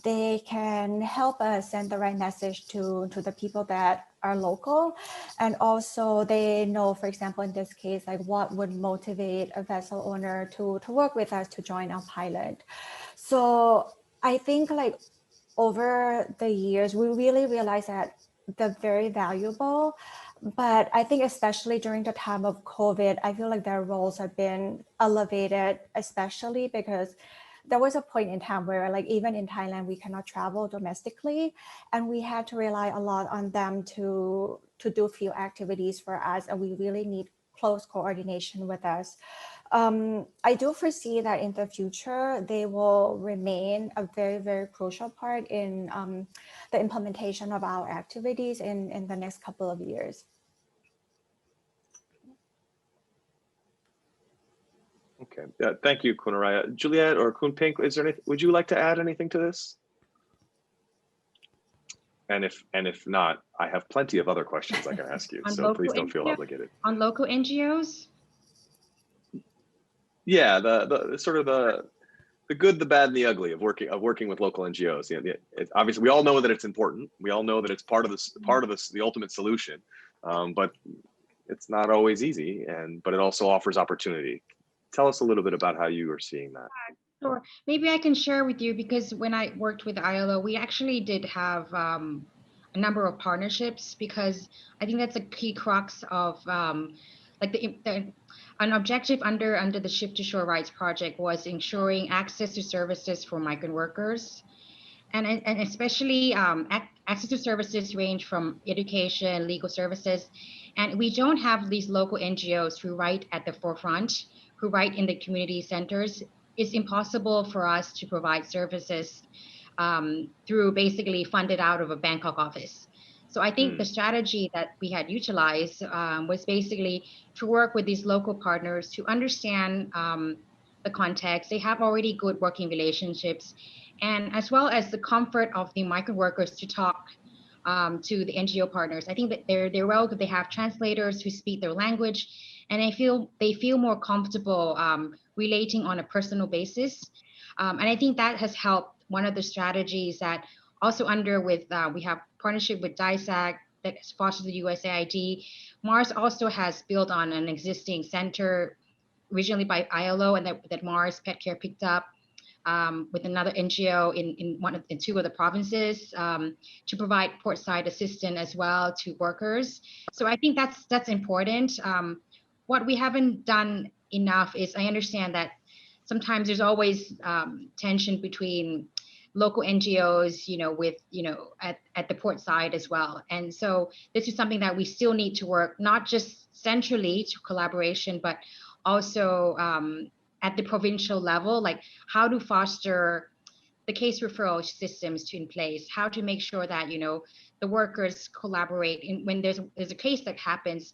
They can help us send the right message to the people that are local. And also they know, for example, in this case, like what would motivate a vessel owner to work with us to join our pilot. So I think like over the years, we really realized that they're very valuable. But I think especially during the time of COVID, I feel like their roles have been elevated, especially because there was a point in time where like even in Thailand, we cannot travel domestically, and we had to rely a lot on them to do field activities for us, and we really need close coordination with us. I do foresee that in the future, they will remain a very, very crucial part in the implementation of our activities in the next couple of years. Okay, thank you, Kunaraya. Juliette or Kun Pink, is there anything, would you like to add anything to this? And if not, I have plenty of other questions I can ask you, so please don't feel obligated. On local NGOs? Yeah, the sort of the good, the bad, and the ugly of working with local NGOs. You know, obviously, we all know that it's important. We all know that it's part of the ultimate solution, but it's not always easy. But it also offers opportunity. Tell us a little bit about how you are seeing that. Sure. Maybe I can share with you, because when I worked with ILO, we actually did have a number of partnerships, because I think that's a key crux of like an objective under the Shift to Shore Rights project was ensuring access to services for migrant workers, and especially access to services range from education, legal services, and we don't have these local NGOs who write at the forefront, who write in the community centers. It's impossible for us to provide services through basically funded out of a Bangkok office. So I think the strategy that we had utilized was basically to work with these local partners to understand the context. They have already good working relationships, and as well as the comfort of the migrant workers to talk to the NGO partners. I think that they're well, they have translators who speak their language, and they feel more comfortable relating on a personal basis. And I think that has helped. One of the strategies that also we have partnership with DISAC that sponsors the USAID. Mars also has built on an existing center originally by ILO, and that Mars Petcare picked up with another NGO in two of the provinces to provide portside assistance as well to workers. So I think that's important. What we haven't done enough is, I understand that sometimes there's always tension between local NGOs, at the port side as well. And so this is something that we still need to work, not just centrally to collaboration, but also at the provincial level, like how to foster the case referral systems in place, how to make sure that, the workers collaborate. When there's a case that happens,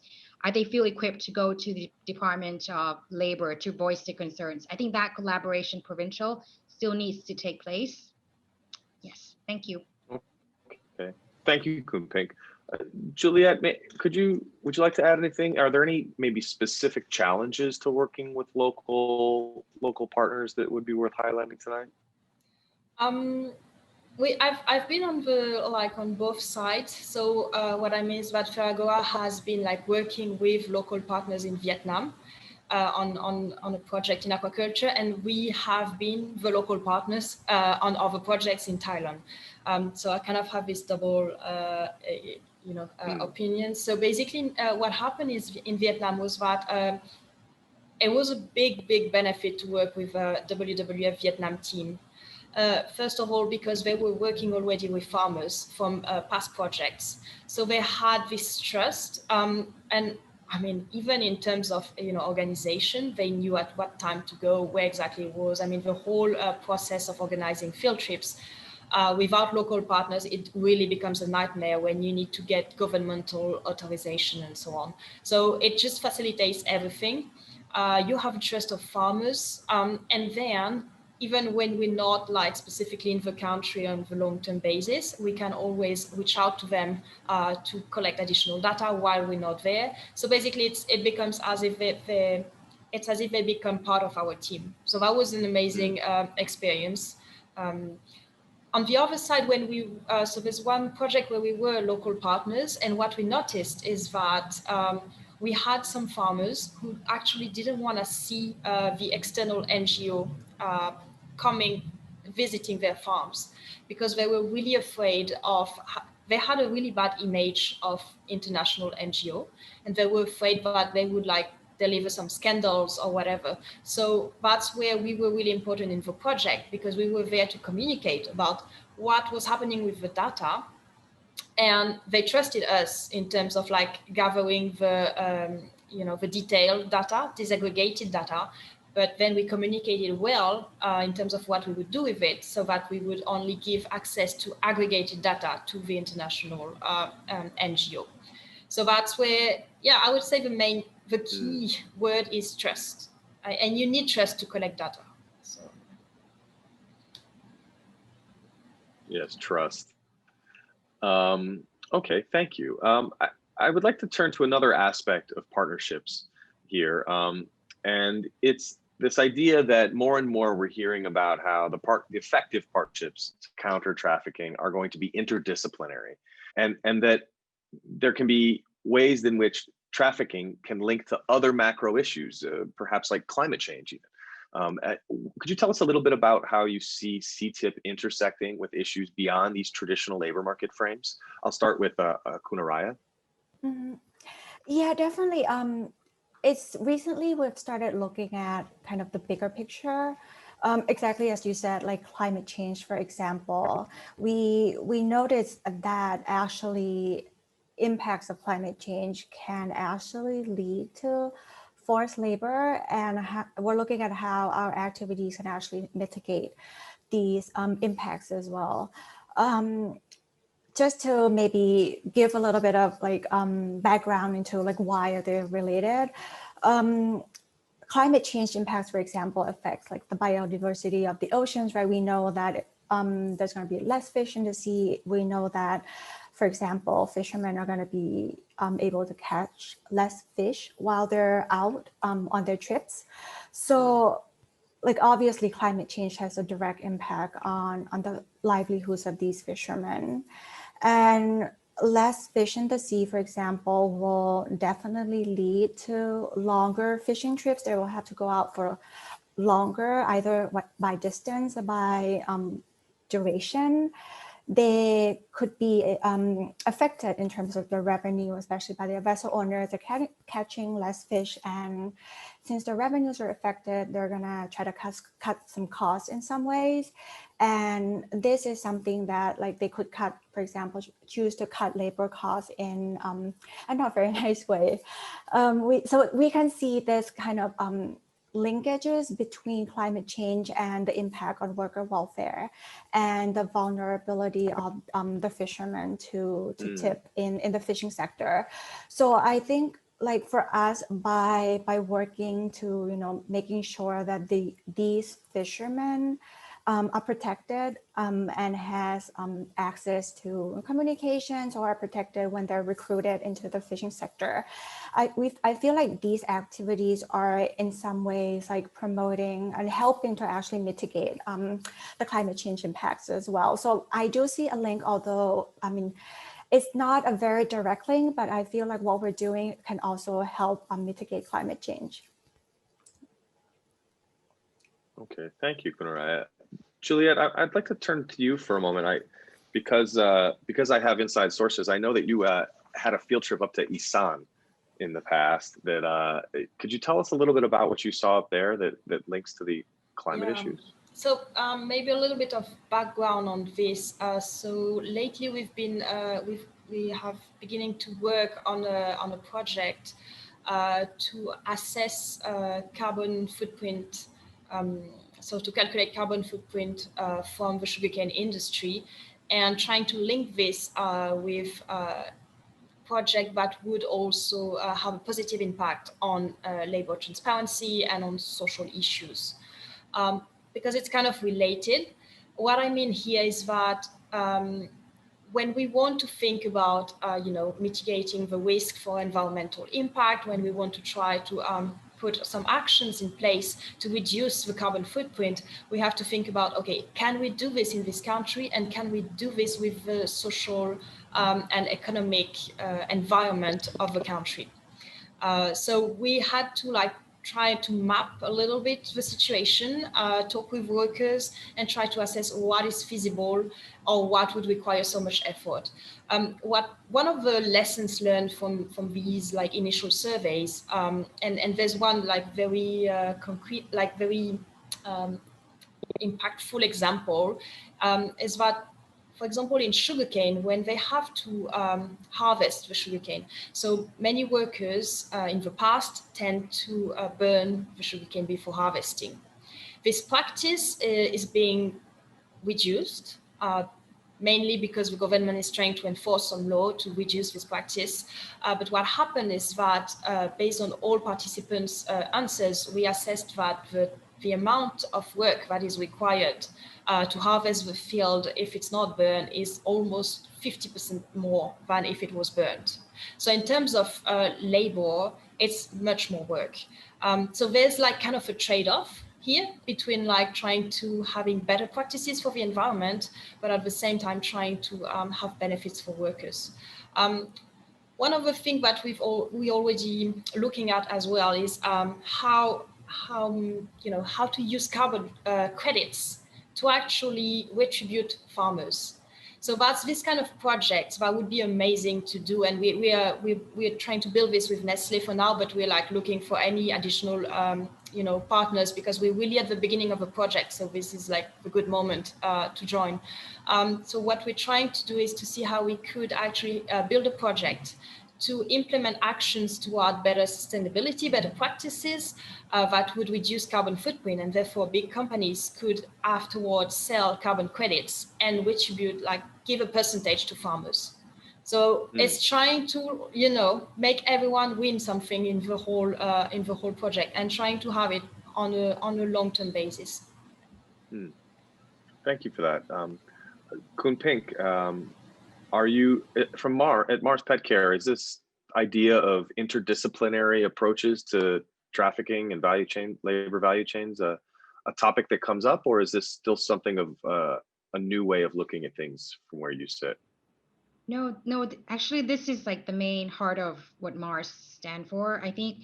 they feel equipped to go to the Department of Labor to voice their concerns. I think that collaboration provincial still needs to take place. Yes, thank you. Okay, thank you, Khun Pink. Juliet, would you like to add anything? Are there any maybe specific challenges to working with local partners that would be worth highlighting tonight? I've been on both sides. So what I mean is that Ferragoa has been working with local partners in Vietnam on a project in aquaculture, and we have been the local partners on other projects in Thailand. So I kind of have this double opinion. So basically what happened is in Vietnam was that it was a big benefit to work with WWF Vietnam team. First of all, because they were working already with farmers from past projects. So they had this trust. And I mean, even in terms of, organization, they knew at what time to go, where exactly it was. I mean, the whole process of organizing field trips without local partners, it really becomes a nightmare when you need to get governmental authorization and so on. So it just facilitates everything. You have a trust of farmers, and then even when we're not specifically in the country on the long-term basis, we can always reach out to them to collect additional data while we're not there. So basically it becomes as if they become part of our team. So that was an amazing experience. On the other side, so there's one project where we were local partners, and what we noticed is that we had some farmers who actually didn't want to see the external NGO visiting their farms, because they were really afraid they had a really bad image of international NGO, and they were afraid that they would deliver some scandals or whatever. So that's where we were really important in the project, because we were there to communicate about what was happening with the data, and they trusted us in terms of gathering the detailed data, disaggregated data. But then we communicated well in terms of what we would do with it, so that we would only give access to aggregated data to the international NGO. So that's where, I would say the key word is trust. And you need trust to collect data. So. Yes, trust. Okay, thank you. I would like to turn to another aspect of partnerships here. And it's this idea that more and more we're hearing about how the effective partnerships to counter trafficking are going to be interdisciplinary, and that there can be ways in which trafficking can link to other macro issues, perhaps like climate change even. Could you tell us a little bit about how you see Ctip intersecting with issues beyond these traditional labor market frames? I'll start with Kunaraya. Mhm. Yeah, definitely. It's recently we've started looking at kind of the bigger picture. Exactly as you said, like climate change, for example, we noticed that actually impacts of climate change can actually lead to forced labor, and we're looking at how our activities can actually mitigate these impacts as well. Just to maybe give a little bit of like background into like why are they related. Climate change impacts, for example, affects like the biodiversity of the oceans, right? We know that there's going to be less fish in the sea. We know that, for example, fishermen are going to be able to catch less fish while they're out on their trips. So like obviously climate change has a direct impact on the livelihoods of these fishermen. And less fish in the sea, for example, will definitely lead to longer fishing trips. They will have to go out for longer, either by distance or by duration. They could be affected in terms of the revenue, especially by their vessel owners. They're catching less fish, and since the revenues are affected, they're gonna try to cut some costs in some ways. And this is something that like they could cut, for example, choose to cut labor costs in a not very nice way. So we can see this kind of linkages between climate change and the impact on worker welfare and the vulnerability of the fishermen to tip in the fishing sector. So I think like for us, by working to, you know, making sure that these fishermen are protected and has access to communications, or are protected when they're recruited into the fishing sector. I feel like these activities are in some ways like promoting and helping to actually mitigate the climate change impacts as well. So I do see a link, although I mean, it's not a very direct link, but I feel like what we're doing can also help mitigate climate change. Okay, thank you, Kunaraya. Juliet, I'd like to turn to you for a moment. Because I have inside sources, I know that you had a field trip up to Isan in the past. That could you tell us a little bit about what you saw up there that links to the climate issues? So maybe a little bit of background on this. So lately we have beginning to work on a project to assess carbon footprint. So to calculate carbon footprint from the sugarcane industry, and trying to link this with project that would also have a positive impact on labor transparency and on social issues. Because it's kind of related. What I mean here is that when we want to think about, mitigating the risk for environmental impact, when we want to try to put some actions in place to reduce the carbon footprint, we have to think about, okay, can we do this in this country, and can we do this with the social and economic environment of the country? So we had to try to map a little bit the situation, talk with workers, and try to assess what is feasible or what would require so much effort. One of the lessons learned from these initial surveys, and there's one very concrete, very impactful example, is that, for example, in sugarcane, when they have to harvest the sugarcane, so many workers in the past tend to burn the sugarcane before harvesting. This practice is being reduced, mainly because the government is trying to enforce some law to reduce this practice. But what happened is that based on all participants' answers, we assessed that the amount of work that is required to harvest the field, if it's not burned, is almost 50% more than if it was burned. So in terms of labor it's much more work. So there's like kind of a trade-off here between like trying to having better practices for the environment, but at the same time trying to have benefits for workers. One of the things that we already looking at as well is how to use carbon credits to actually retribute farmers. So that's this kind of project that would be amazing to do, and we're trying to build this with Nestle for now, but we're like looking for any additional partners, because we're really at the beginning of a project. So this is like a good moment to join. So what we're trying to do is to see how we could actually build a project to implement actions toward better sustainability, better practices that would reduce carbon footprint, and therefore big companies could afterwards sell carbon credits and retribute, like give a percentage to farmers. So it's trying to, make everyone win something in the whole project, and trying to have it on a long-term basis. Thank you for that. Kun Pink, are you from Mars Petcare? Is this idea of interdisciplinary approaches to trafficking and labor value chains a topic that comes up, or is this still something of a new way of looking at things from where you sit? No, actually, this is like the main heart of what Mars stand for. I think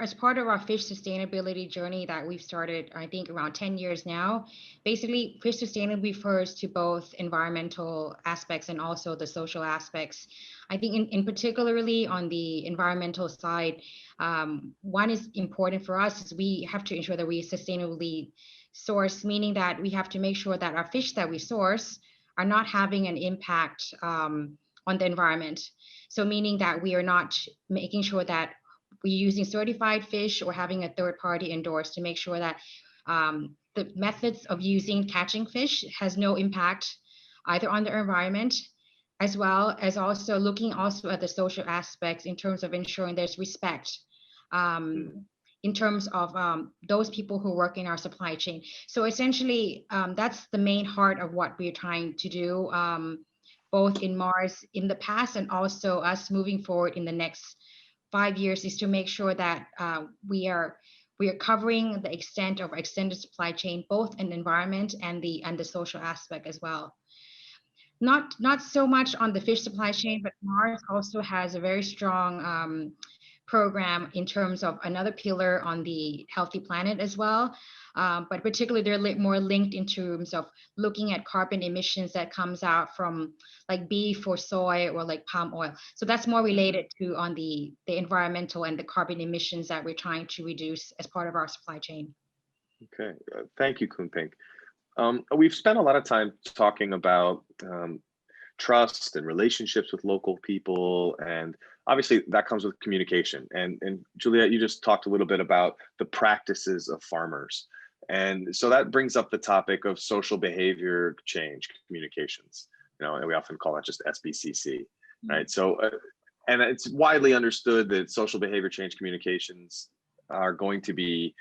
as part of our fish sustainability journey that we've started, I think around 10 years now, basically fish sustainability refers to both environmental aspects and also the social aspects. I think in particularly on the environmental side, one is important for us is we have to ensure that we sustainably source, meaning that we have to make sure that our fish that we source are not having an impact on the environment. So meaning that we are not making sure that we're using certified fish or having a third party endorse to make sure that the methods of catching fish has no impact either on the environment, as well as also looking also at the social aspects in terms of ensuring there's respect in terms of those people who work in our supply chain. So essentially, that's the main heart of what we're trying to do, both in Mars in the past and also us moving forward in the next 5 years, is to make sure that we are covering the extent of our extended supply chain, both in the environment and the social aspect as well. Not so much on the fish supply chain, but Mars also has a very strong program in terms of another pillar on the healthy planet as well. But particularly they're more linked in terms of looking at carbon emissions that comes out from like beef or soy or like palm oil. So that's more related to on the environmental and the carbon emissions that we're trying to reduce as part of our supply chain. Okay, thank you, Kun Pink. We've spent a lot of time talking about trust and relationships with local people, and obviously that comes with communication. And Juliet, you just talked a little bit about the practices of farmers. And so that brings up the topic of social behavior change communications, and we often call that just SBCC, right? So, and it's widely understood that social behavior change communications are going to be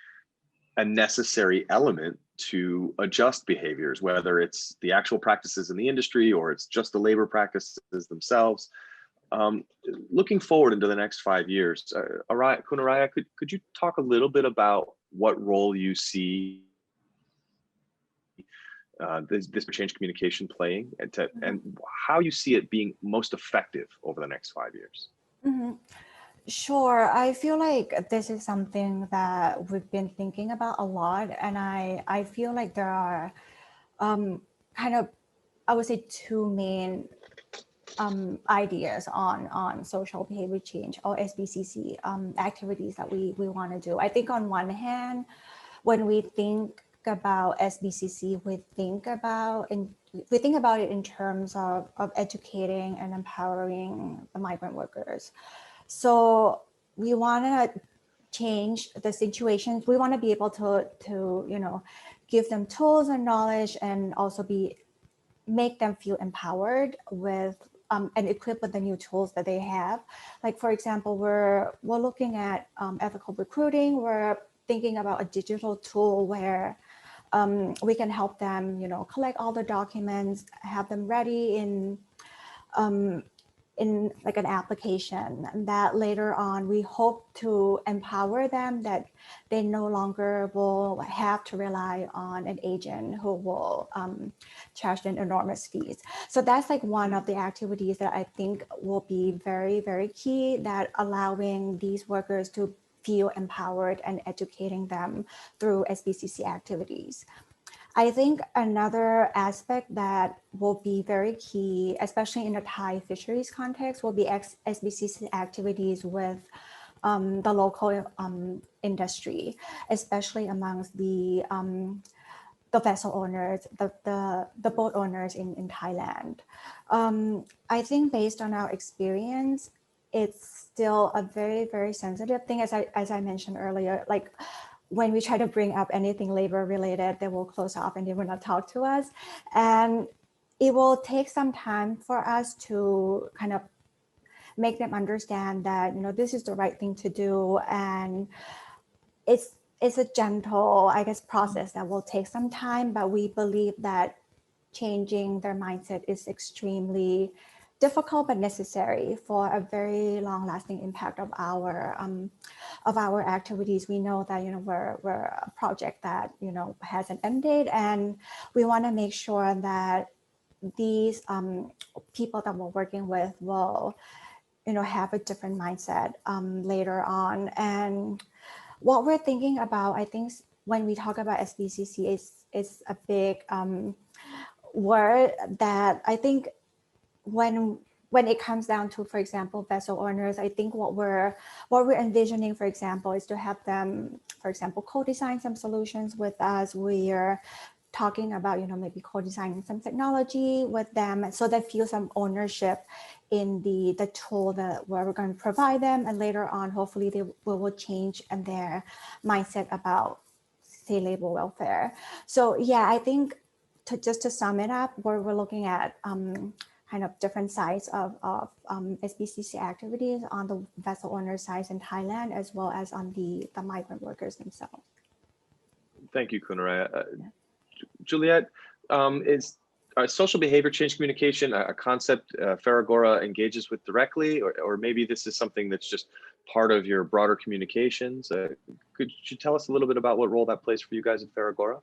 a necessary element to adjust behaviors, whether it's the actual practices in the industry or it's just the labor practices themselves. Looking forward into the next 5 years, Araya, could you talk a little bit about what role you see this change communication playing, and how you see it being most effective over the next 5 years? Sure. I feel like this is something that we've been thinking about a lot, and I feel like there are kind of, I would say, two main ideas on social behavior change or SBCC activities that we want to do. I think on one hand, when we think about SBCC, we think about it in terms of educating and empowering the migrant workers. So we want to change the situations. We want to be able to give them tools and knowledge, and also make them feel empowered with and equipped with the new tools that they have. Like, for example, we're looking at ethical recruiting. We're thinking about a digital tool where we can help them, collect all the documents, have them ready in in like an application that later on we hope to empower them, that they no longer will have to rely on an agent who will charge them enormous fees. So that's like one of the activities that I think will be very, very key, that allowing these workers to feel empowered and educating them through SBCC activities. I think another aspect that will be very key, especially in the Thai fisheries context, will be SBCC activities with the local industry, especially amongst the vessel owners, the boat owners in Thailand. I think based on our experience, it's still a very, very sensitive thing. As I mentioned earlier, like when we try to bring up anything labor related, they will close off and they will not talk to us. And it will take some time for us to kind of make them understand that, you know, this is the right thing to do. And it's a gentle, I guess, process that will take some time, but we believe that changing their mindset is extremely difficult but necessary for a very long-lasting impact of our activities. We know that, you know, we're a project that, you know, has an end date, and we want to make sure that these people that we're working with will, you know, have a different mindset later on. And what we're thinking about, I think, when we talk about SBCC, is a big word that I think when it comes down to, for example, vessel owners, I think what we're envisioning, for example, is to have them, for example, co-design some solutions with us. We're talking about, you know, maybe co-designing some technology with them so they feel some ownership in the tool that we're going to provide them. And later on, hopefully they will change in their mindset about, say, labor welfare. So yeah, I think just to sum it up, we're looking at kind of different sides of SBCC activities on the vessel owner side in Thailand, as well as on the migrant workers themselves. Thank you, Kunaraya. Juliet, is social behavior change communication a concept Faragora engages with directly, or maybe this is something that's just part of your broader communications? Could you tell us a little bit about what role that plays for you guys at Faragora?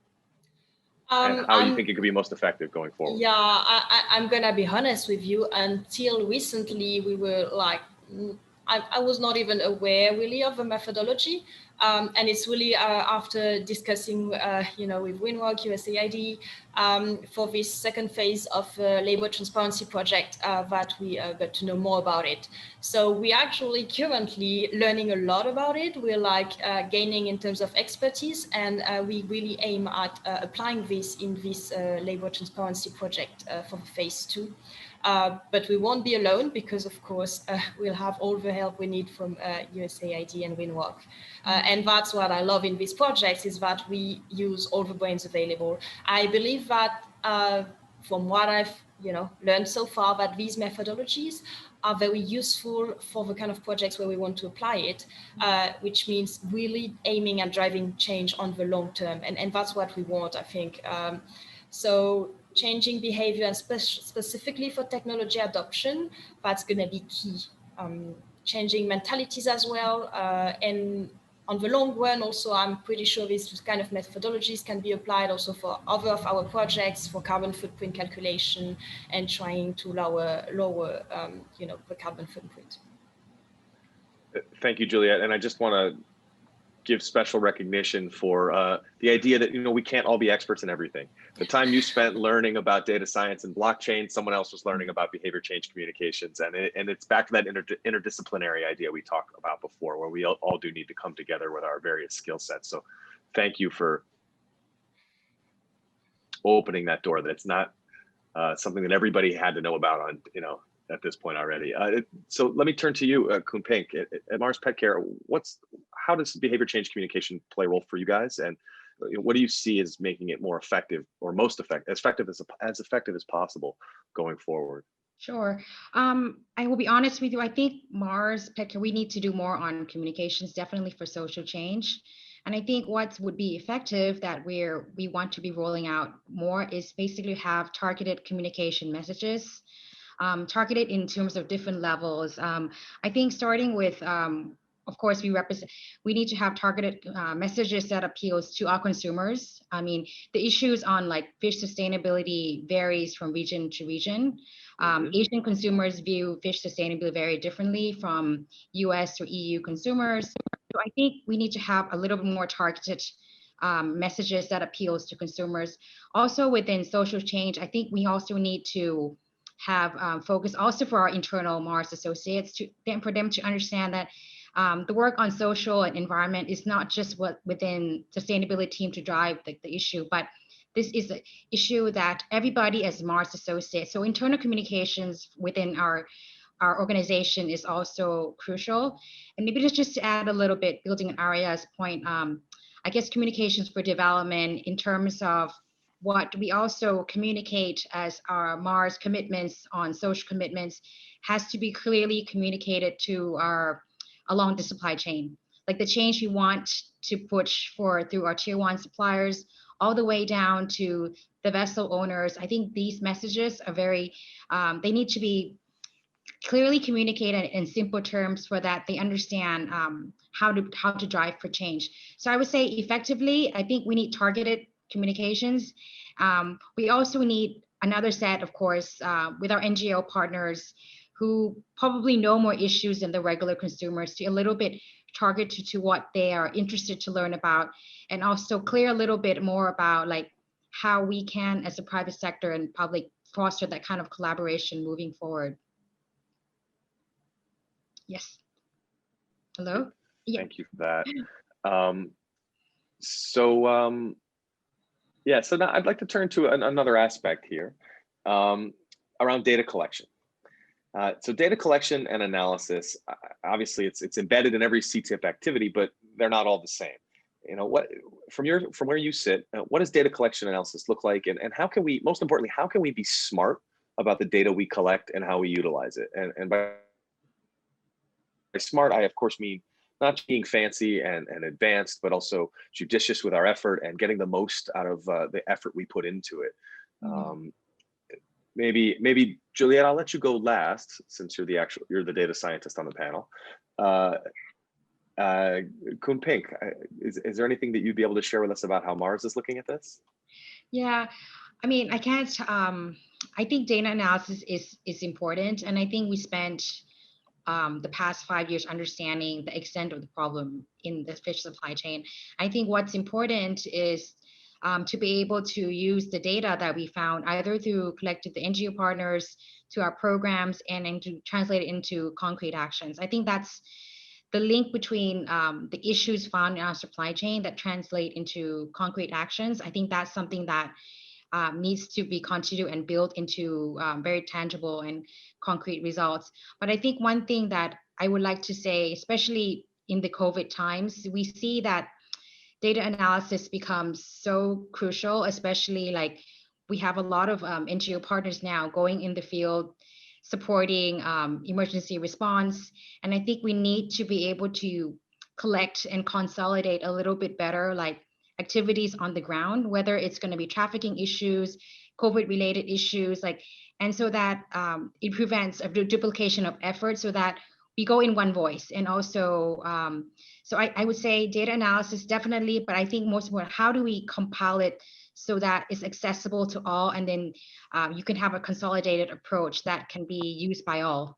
And how you think it could be most effective going forward? Yeah, I'm gonna be honest with you. Until recently, we were like, I was not even aware really of the methodology. And it's really after discussing, you know, with Winrock, USAID, for this second phase of labor transparency project that we got to know more about it. So we actually currently learning a lot about it. We're like gaining in terms of expertise, and we really aim at applying this in this labor transparency project for phase 2. But we won't be alone, because of course we'll have all the help we need from USAID and Winrock. And that's what I love in this project, is that we use all the brains available. I believe that from what I've learned so far, that these methodologies are very useful for the kind of projects where we want to apply it, which means really aiming at driving change on the long term. And that's what we want, I think. So changing behavior, and specifically for technology adoption, that's going to be key. Changing mentalities as well. And on the long run, also, I'm pretty sure these kind of methodologies can be applied also for other of our projects, for carbon footprint calculation and trying to lower the carbon footprint. Thank you, Juliet. And I just want to give special recognition for the idea that, we can't all be experts in everything. The time you spent learning about data science and blockchain, someone else was learning about behavior change communications. And it's back to that interdisciplinary idea we talked about before, where we all do need to come together with our various skill sets. So thank you for opening that door. That's not something that everybody had to know about on, at this point already. So let me turn to you, Kun Pink, at Mars Petcare. How does behavior change communication play a role for you guys? And what do you see as making it more effective, or most effective, as effective as possible going forward? Sure. I will be honest with you. I think Mars Petcare, we need to do more on communications, definitely for social change. And I think what would be effective that we want to be rolling out more is basically have targeted communication messages targeted in terms of different levels. I think starting with, of course, we need to have targeted messages that appeals to our consumers. I mean, the issues on like fish sustainability varies from region to region. Asian consumers view fish sustainability very differently from US or EU consumers. So I think we need to have a little bit more targeted messages that appeals to consumers. Also within social change, I think we also need to have focus also for our internal Mars associates for them to understand that the work on social and environment is not just what within sustainability team to drive the issue, but this is an issue that everybody as Mars associates. So internal communications within our organization is also crucial. And maybe just to add a little bit, building on Aria's point, I guess communications for development in terms of what we also communicate as our Mars commitments on social commitments has to be clearly communicated to along the supply chain. Like the change we want to push for through our tier 1 suppliers, all the way down to the vessel owners. I think these messages are very, they need to be clearly communicated in simple terms for that they understand how to drive for change. So I would say effectively, I think we need targeted communications. We also need another set, of course, with our NGO partners who probably know more issues than the regular consumers to a little bit targeted to what they are interested to learn about, and also clear a little bit more about like how we can, as a private sector and public, foster that kind of collaboration moving forward. Yes. Hello? Yeah. Thank you for that. Yeah, so now I'd like to turn to another aspect here around data collection. So data collection and analysis, obviously it's embedded in every Ctip activity, but they're not all the same. You know, what from where you sit, what does data collection analysis look like, and how can we, most importantly, how can we be smart about the data we collect and how we utilize it? And by smart, I of course mean not being fancy and advanced, but also judicious with our effort and getting the most out of the effort we put into it. Maybe Juliet, I'll let you go last since you're the data scientist on the panel. Kun Pink, is there anything that you'd be able to share with us about how Mars is looking at this? Yeah, I mean, I can't. I think data analysis is important, and I think we spent the past 5 years understanding the extent of the problem in the fish supply chain. I think what's important is to be able to use the data that we found either through collected the NGO partners to our programs and to translate it into concrete actions. I think that's the link between the issues found in our supply chain that translate into concrete actions. I think that's something that needs to be continued and built into very tangible and concrete results. But I think one thing that I would like to say, especially in the COVID times, we see that data analysis becomes so crucial, especially like we have a lot of NGO partners now going in the field, supporting emergency response. And I think we need to be able to collect and consolidate a little bit better, like activities on the ground, whether it's going to be trafficking issues, COVID related issues, like, and so that it prevents a duplication of effort so that we go in one voice. And also, so I would say data analysis definitely, but I think most important, how do we compile it so that it's accessible to all, and then you can have a consolidated approach that can be used by all.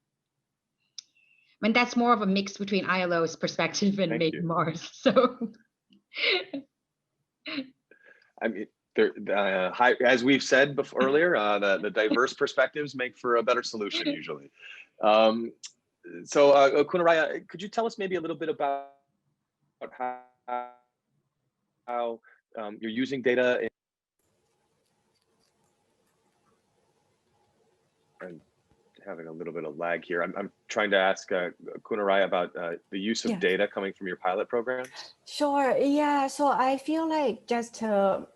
And that's more of a mix between ILO's perspective and maybe Mars. So, I mean, as we've said before earlier, the diverse perspectives make for a better solution usually. So, Kunaraya, could you tell us maybe a little bit about how you're using data and having a little bit of lag here. I'm trying to ask Kunaraya about the use of data coming from your pilot programs. Sure. Yeah. So I feel like just to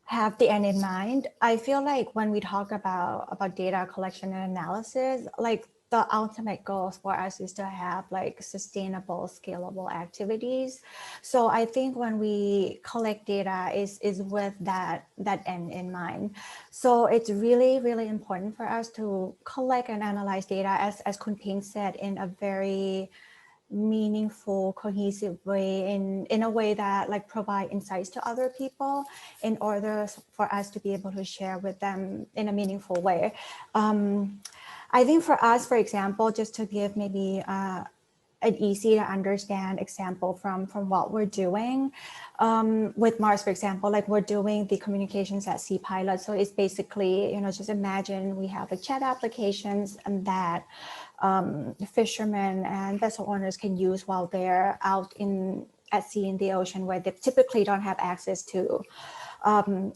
have the end in mind, I feel like when we talk about data collection and analysis, like the ultimate goal for us is to have like sustainable, scalable activities. So I think when we collect data is with that end in mind. So it's really, really important for us to collect and analyze data, as Kun Ping said, in a very meaningful, cohesive way, in a way that like provide insights to other people in order for us to be able to share with them in a meaningful way. I think for us, for example, just to give maybe an easy to understand example from what we're doing with Mars, for example, like we're doing the communications at sea pilot. So it's basically, just imagine we have like chat applications and that fishermen and vessel owners can use while they're out at sea in the ocean, where they typically don't have access to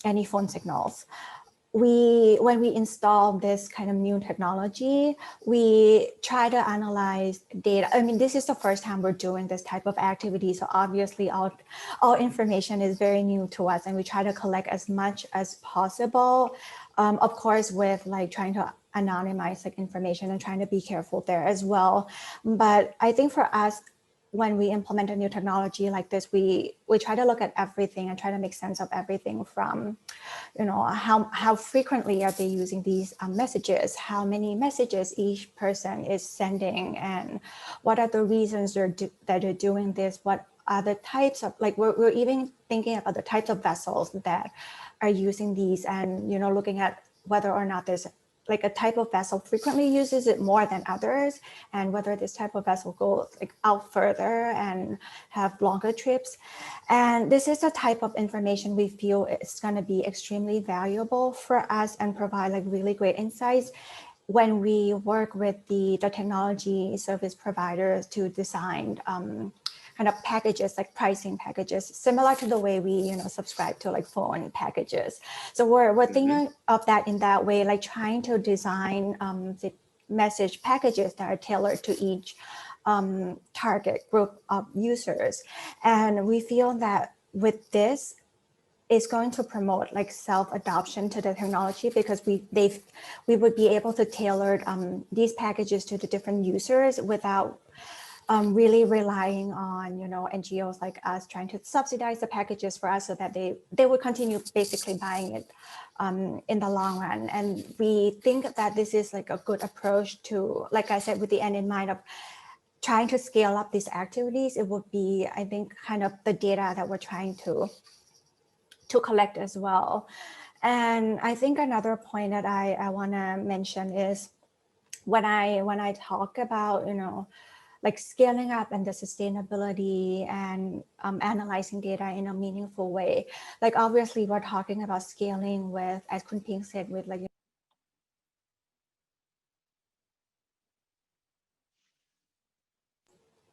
any phone signals. When we install this kind of new technology, we try to analyze data. I mean, this is the first time we're doing this type of activity. So obviously all information is very new to us, and we try to collect as much as possible. Of course, with like trying to anonymize like information and trying to be careful there as well. But I think for us, when we implement a new technology like this, we try to look at everything and try to make sense of everything from, how frequently are they using these messages, how many messages each person is sending, and what are the reasons that they're doing this, what are the types of, like we're even thinking about the types of vessels that are using these, and, looking at whether or not there's like a type of vessel frequently uses it more than others, and whether this type of vessel goes like out further and have longer trips. And this is the type of information we feel is going to be extremely valuable for us and provide like really great insights when we work with the technology service providers to design kind of packages, like pricing packages, similar to the way we, subscribe to like phone packages. So we're thinking of that in that way, like trying to design the message packages that are tailored to each target group of users. And we feel that with this, it's going to promote like self-adoption to the technology, because we would be able to tailor these packages to the different users without really relying on, NGOs like us trying to subsidize the packages for us so that they would continue basically buying it in the long run. And we think that this is like a good approach to, like I said, with the end in mind of trying to scale up these activities. It would be, I think, kind of the data that we're trying to collect as well. And I think another point that I want to mention is when I talk about, like scaling up and the sustainability and analyzing data in a meaningful way. Like obviously we're talking about scaling with, as Kun Ping said, with like,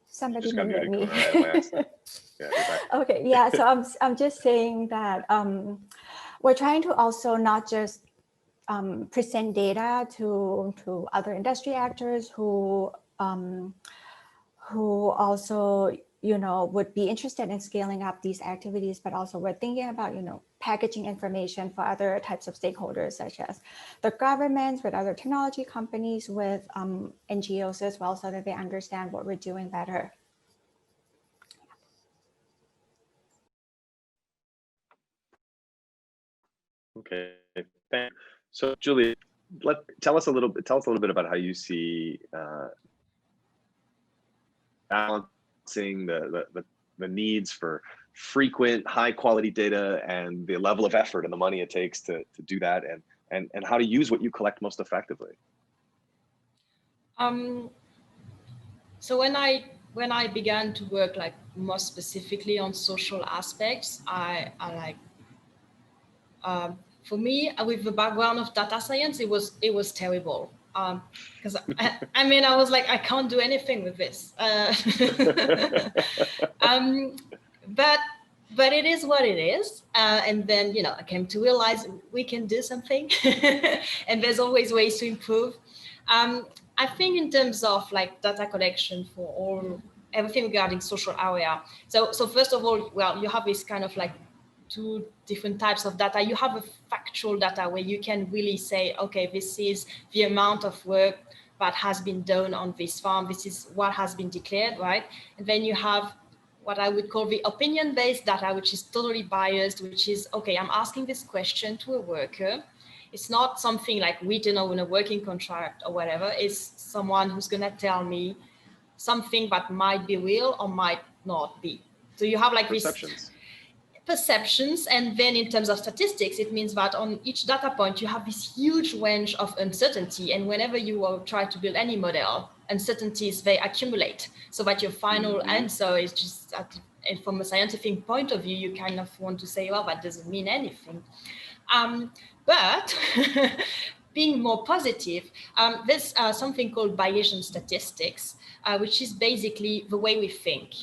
somebody muted me. Okay, yeah, so I'm just saying that we're trying to also not just present data to other industry actors who also, would be interested in scaling up these activities, but also we're thinking about, packaging information for other types of stakeholders, such as the governments, with other technology companies, with NGOs as well, so that they understand what we're doing better. Okay, thanks. So Julie, tell us a little bit about how you see balancing the needs for frequent, high quality data and the level of effort and the money it takes to do that, and how to use what you collect most effectively. So when I began to work like more specifically on social aspects, I like, for me, with the background of data science, it was terrible. Because I was like, I can't do anything with this. But it is what it is. And then, I came to realize we can do something and there's always ways to improve. I think in terms of like data collection for everything regarding social area. So first of all, well, you have this kind of like two different types of data. You have a factual data where you can really say, okay, this is the amount of work that has been done on this farm. This is what has been declared, right? And then you have what I would call the opinion-based data, which is totally biased, which is, okay, I'm asking this question to a worker. It's not something like written or in a working contract or whatever. It's someone who's gonna tell me something that might be real or might not be. So you have like perceptions, and then in terms of statistics, it means that on each data point, you have this huge range of uncertainty. And whenever you will try to build any model, uncertainties, they accumulate, so that your final answer is just, and from a scientific point of view, you kind of want to say, well, that doesn't mean anything. But being more positive, there's something called Bayesian statistics, which is basically the way we think.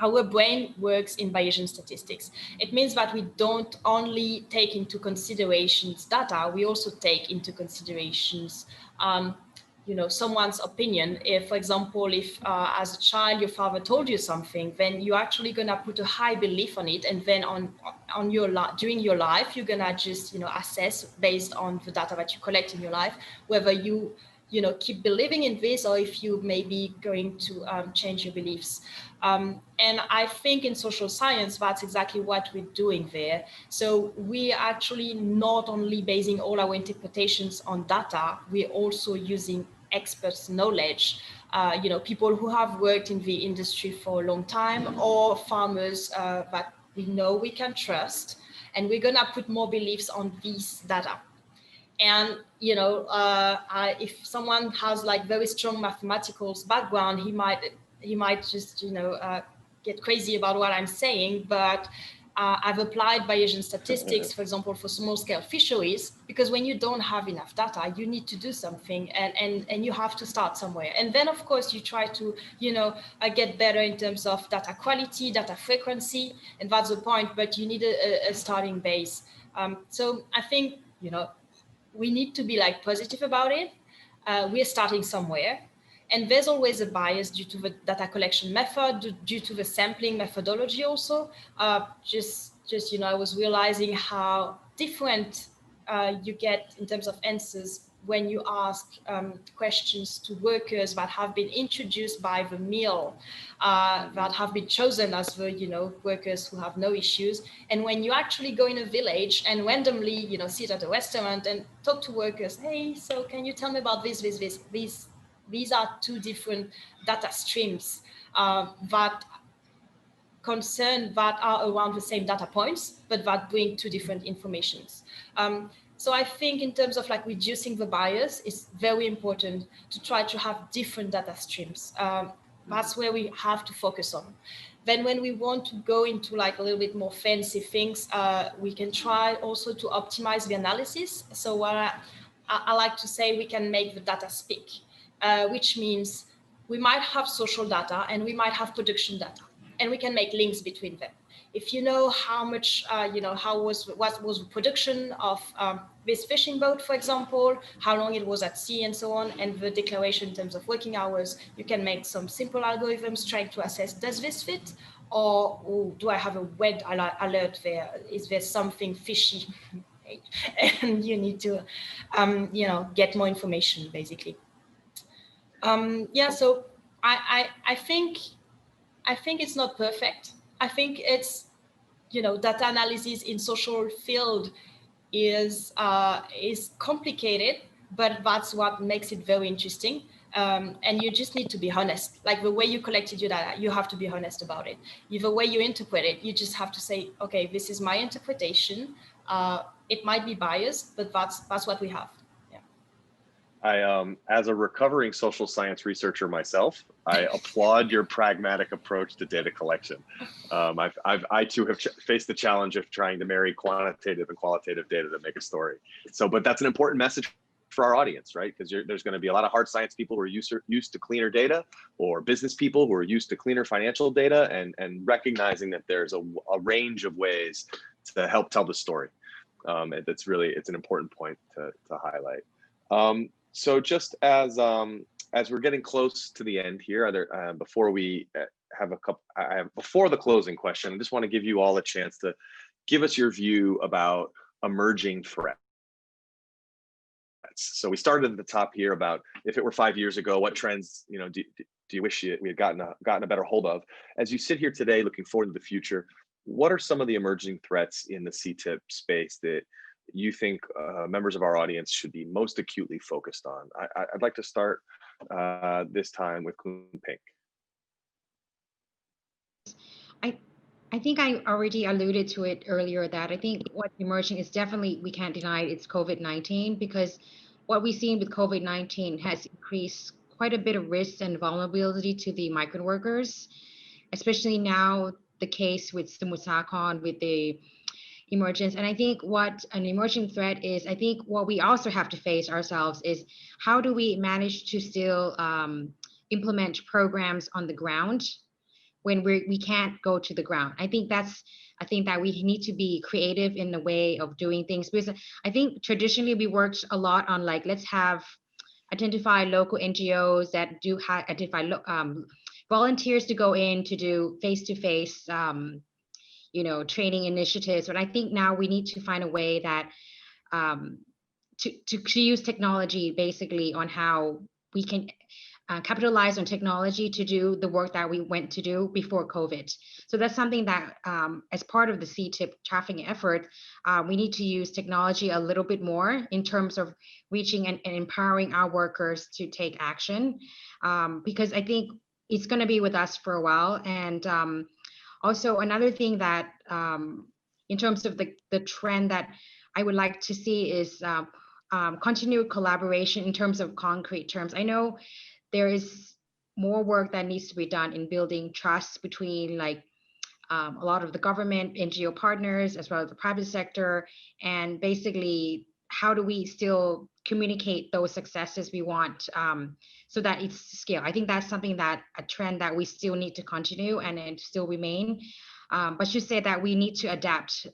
Our brain works in Bayesian statistics. It means that we don't only take into considerations data, we also take into considerations someone's opinion. If, for example, if as a child your father told you something, then you're actually gonna put a high belief on it, and then during your life you're gonna just assess based on the data that you collect in your life whether you keep believing in this, or if you may be going to change your beliefs. And I think in social science, that's exactly what we're doing there. So we are actually not only basing all our interpretations on data, we're also using experts' knowledge, people who have worked in the industry for a long time, or farmers that we know we can trust, and we're gonna put more beliefs on these data. And if someone has like very strong mathematical background, he might just get crazy about what I'm saying. But I've applied Bayesian statistics, for example, for small scale fisheries, because when you don't have enough data, you need to do something, and you have to start somewhere. And then of course you try to get better in terms of data quality, data frequency, and that's the point. But you need a starting base. So I think we need to be like positive about it. We're starting somewhere, and there's always a bias due to the data collection method, due to the sampling methodology also. I was realizing how different you get in terms of answers when you ask questions to workers that have been introduced by the mill, that have been chosen as the workers who have no issues, and when you actually go in a village and randomly sit at a restaurant and talk to workers, hey, so can you tell me about this? These are two different data streams that are around the same data points, but that bring two different informations. So I think in terms of like reducing the bias, it's very important to try to have different data streams. That's where we have to focus on. Then when we want to go into like a little bit more fancy things, we can try also to optimize the analysis. So what I like to say, we can make the data speak, which means we might have social data and we might have production data, and we can make links between them. If you know how much, what was the production of this fishing boat, for example, how long it was at sea and so on, and the declaration in terms of working hours, you can make some simple algorithms trying to assess, does this fit? Or do I have a red alert there? Is there something fishy? And you need to, get more information, basically. So I think it's not perfect. I think it's, data analysis in social field is complicated, but that's what makes it very interesting. And you just need to be honest. Like the way you collected your data, you have to be honest about it. The way you interpret it, you just have to say, okay, this is my interpretation. It might be biased, but that's what we have. As a recovering social science researcher myself, I applaud your pragmatic approach to data collection. I too have faced the challenge of trying to marry quantitative and qualitative data to make a story. But that's an important message for our audience, right? Because there's going to be a lot of hard science people who are used to cleaner data, or business people who are used to cleaner financial data, and recognizing that there's a range of ways to help tell the story. It's an important point to highlight. So just as we're getting close to the end here, before we have before the closing question, I just want to give you all a chance to give us your view about emerging threats. threats. So we started at the top here about if it were 5 years ago, what trends, you know, do you wish we had gotten a better hold of? As you sit here today, looking forward to the future, what are some of the emerging threats in the Ctip space that you think members of our audience should be most acutely focused on? I'd like to start this time with Kun Pink. I think I already alluded to it earlier that I think what's emerging is definitely, we can't deny it, it's COVID-19, because what we've seen with COVID-19 has increased quite a bit of risk and vulnerability to the migrant workers, especially now the case with Samutsakon with the emergence. And I think what an emerging threat is, I think what we also have to face ourselves is how do we manage to still implement programs on the ground when we can't go to the ground. I think that we need to be creative in the way of doing things, because I think traditionally we worked a lot on like, let's identify local NGOs that do identify volunteers to go in to do face-to-face training initiatives. But I think now we need to find a way that to use technology basically on how we can capitalize on technology to do the work that we went to do before COVID. So that's something that as part of the Ctip trafficking effort, we need to use technology a little bit more in terms of reaching and empowering our workers to take action, because I think it's going to be with us for a while. And also another thing that in terms of the trend that I would like to see is continued collaboration in terms of concrete terms. I know there is more work that needs to be done in building trust between like a lot of the government, NGO partners, as well as the private sector, and basically how do we still communicate those successes we want so that it's scale. I think that's something a trend that we still need to continue and still remain. But you said that we need to adapt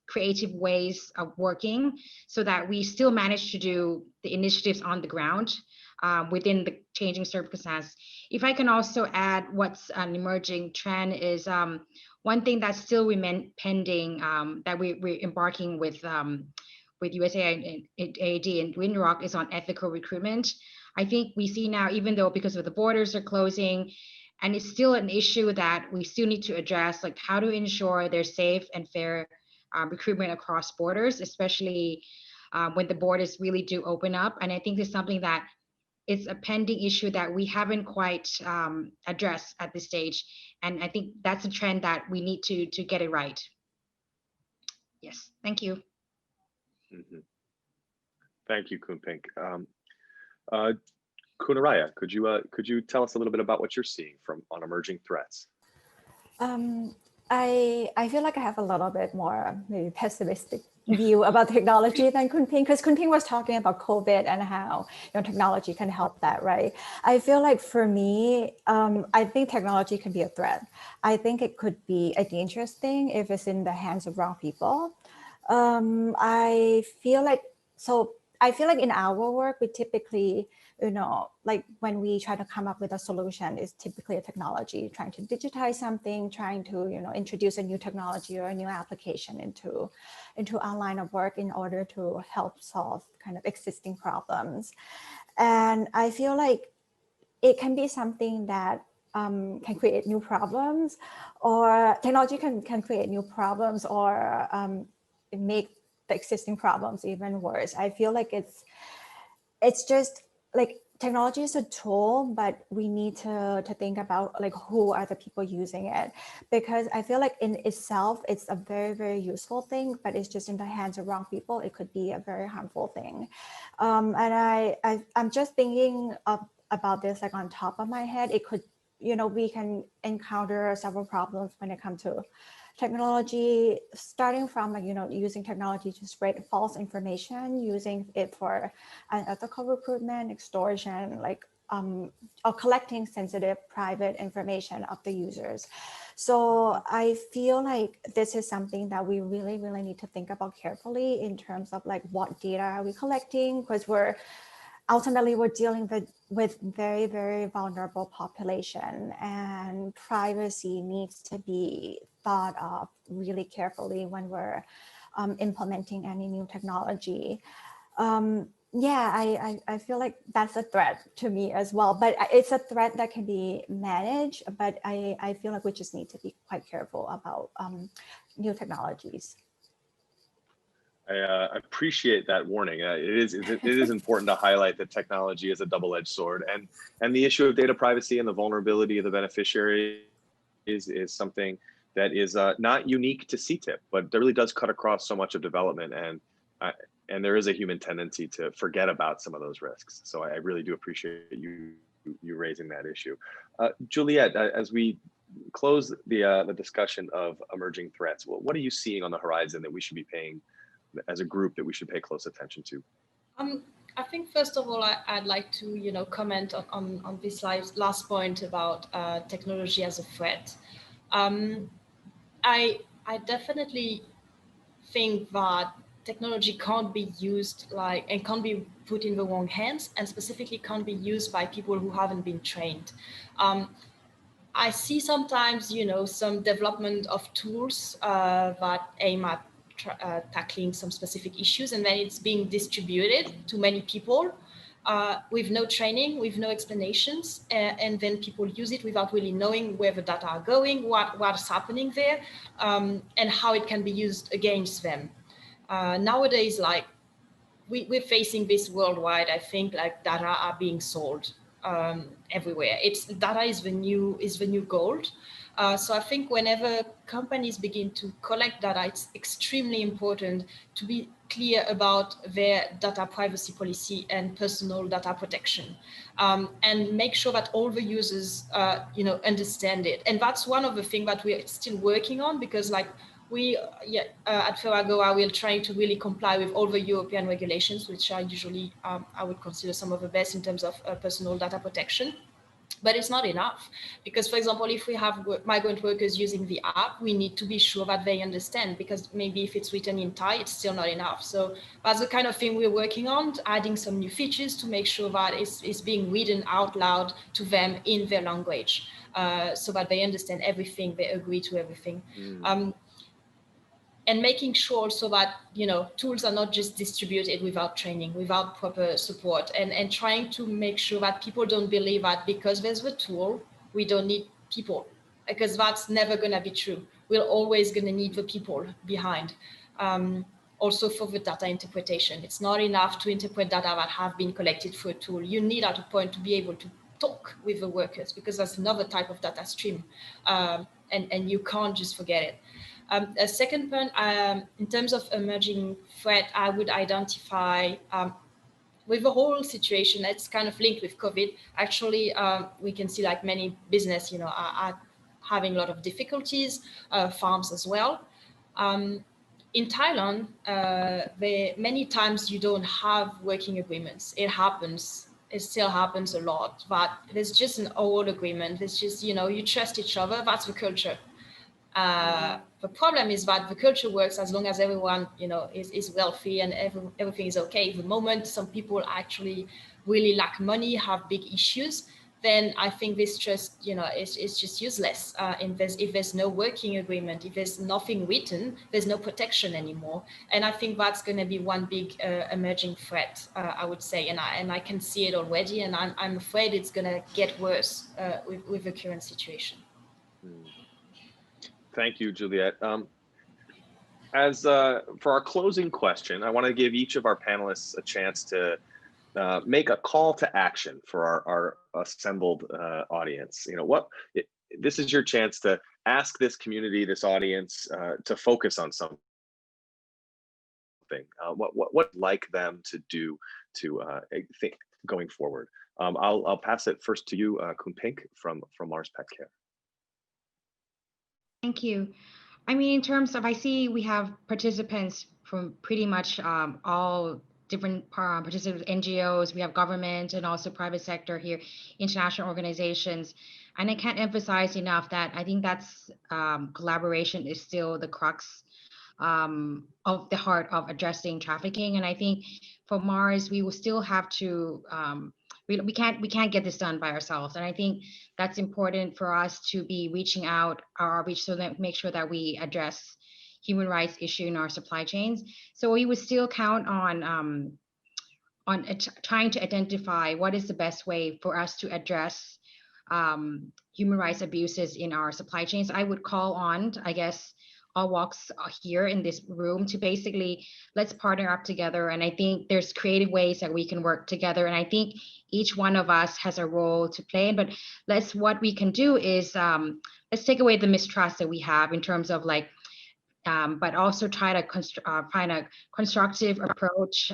creative ways of working so that we still manage to do the initiatives on the ground within the changing circumstance. If I can also add what's an emerging trend is one thing that's still pending that we're embarking with USAID and Winrock is on ethical recruitment. I think we see now, even though because of the borders are closing, and it's still an issue that we still need to address, like how to ensure there's safe and fair recruitment across borders, especially when the borders really do open up. And I think there's something that it's a pending issue that we haven't quite addressed at this stage. And I think that's a trend that we need to get it right. Yes, thank you. Mm-hmm. Thank you, Kun Pink. Kunaraya, could you tell us a little bit about what you're seeing on emerging threats? I feel like I have a little bit more maybe pessimistic view about technology than Kun Pink, because Kun Pink was talking about COVID and how technology can help that, right? I feel like for me, I think technology can be a threat. I think it could be a dangerous thing if it's in the hands of wrong people. I feel like in our work, we typically, like when we try to come up with a solution, it's typically a technology, trying to digitize something, trying to, introduce a new technology or a new application into our line of work in order to help solve kind of existing problems. And I feel like it can be something that can create new problems, or technology can create new problems, or make the existing problems even worse. I feel like it's just like technology is a tool, but we need to think about like who are the people using it, because I feel like in itself it's a very, very useful thing, but it's just in the hands of wrong people, it could be a very harmful thing. And I'm just thinking about this like on top of my head. It could, we can encounter several problems when it comes to technology, starting from like, using technology to spread false information, using it for unethical recruitment, extortion, like or collecting sensitive private information of the users. So I feel like this is something that we really, really need to think about carefully in terms of like what data are we collecting, because ultimately we're dealing with very, very vulnerable population, and privacy needs to be thought of really carefully when we're implementing any new technology. Yeah, I feel like that's a threat to me as well, but it's a threat that can be managed, but I feel like we just need to be quite careful about new technologies. I appreciate that warning. It is important to highlight that technology is a double-edged sword, and the issue of data privacy and the vulnerability of the beneficiary is something that is not unique to Ctip, but that really does cut across so much of development, and there is a human tendency to forget about some of those risks. So I really do appreciate you raising that issue. Juliet, as we close the discussion of emerging threats, what are you seeing on the horizon that we should be paying, as a group, that we should pay close attention to? I think first of all, I'd like to, comment on this last point about technology as a threat. I definitely think that technology can't be used and can't be put in the wrong hands, and specifically can't be used by people who haven't been trained. I see sometimes, some development of tools that aim at tackling some specific issues, and then it's being distributed to many people with no training, with no explanations, and then people use it without really knowing where the data are going, what's happening there, and how it can be used against them. Nowadays, we're facing this worldwide. I think data are being sold everywhere. Data is the new gold. So I think whenever companies begin to collect data, it's extremely important to be clear about their data privacy policy and personal data protection, and make sure that all the users, understand it. And that's one of the things that we're still working on, because we at Ferragoa, we're trying to really comply with all the European regulations, which are usually, I would consider some of the best in terms of personal data protection. But it's not enough, because, for example, if we have migrant workers using the app, we need to be sure that they understand, because maybe if it's written in Thai, it's still not enough. So that's the kind of thing we're working on, adding some new features to make sure that it's being written out loud to them in their language, so that they understand everything, they agree to everything. And making sure so that, tools are not just distributed without training, without proper support, and trying to make sure that people don't believe that because there's the tool, we don't need people, because that's never going to be true. We're always going to need the people behind. Also for the data interpretation, it's not enough to interpret data that have been collected through a tool. You need at a point to be able to talk with the workers, because that's another type of data stream, and you can't just forget it. A second point, in terms of emerging threat, I would identify with the whole situation, it's kind of linked with COVID. Actually, we can see many business, are having a lot of difficulties, farms as well. In Thailand, many times you don't have working agreements. It happens. It still happens a lot, but there's just an old agreement. There's just, you trust each other. That's the culture. The problem is that the culture works as long as everyone, is wealthy and everything is okay. The moment some people actually really lack money, have big issues, then I think this trust, is just useless. If there's no working agreement, if there's nothing written, there's no protection anymore. And I think that's going to be one big emerging threat, I would say. And I can see it already, and I'm afraid it's going to get worse with the current situation. Thank you, Juliet. For our closing question, I want to give each of our panelists a chance to make a call to action for our assembled audience. This is your chance to ask this community, this audience, to focus on something. What like them to do to think going forward. I'll pass it first to you, Kun Pink from Mars Petcare. Thank you. I mean, in terms of, I see we have participants from pretty much all different participants, NGOs, we have government and also private sector here, international organizations. And I can't emphasize enough that I think that's collaboration is still the crux of the heart of addressing trafficking. And I think for Mars, we will still have to, we can't get this done by ourselves. And I think that's important for us to be reaching out our outreach, so that make sure that we address human rights issue in our supply chains. So we would still count on trying to identify what is the best way for us to address human rights abuses in our supply chains. I would call on, I guess, all walks here in this room to basically let's partner up together. And I think there's creative ways that we can work together. And I think each one of us has a role to play. But what we can do is let's take away the mistrust that we have in terms of like, but also try to find a constructive approach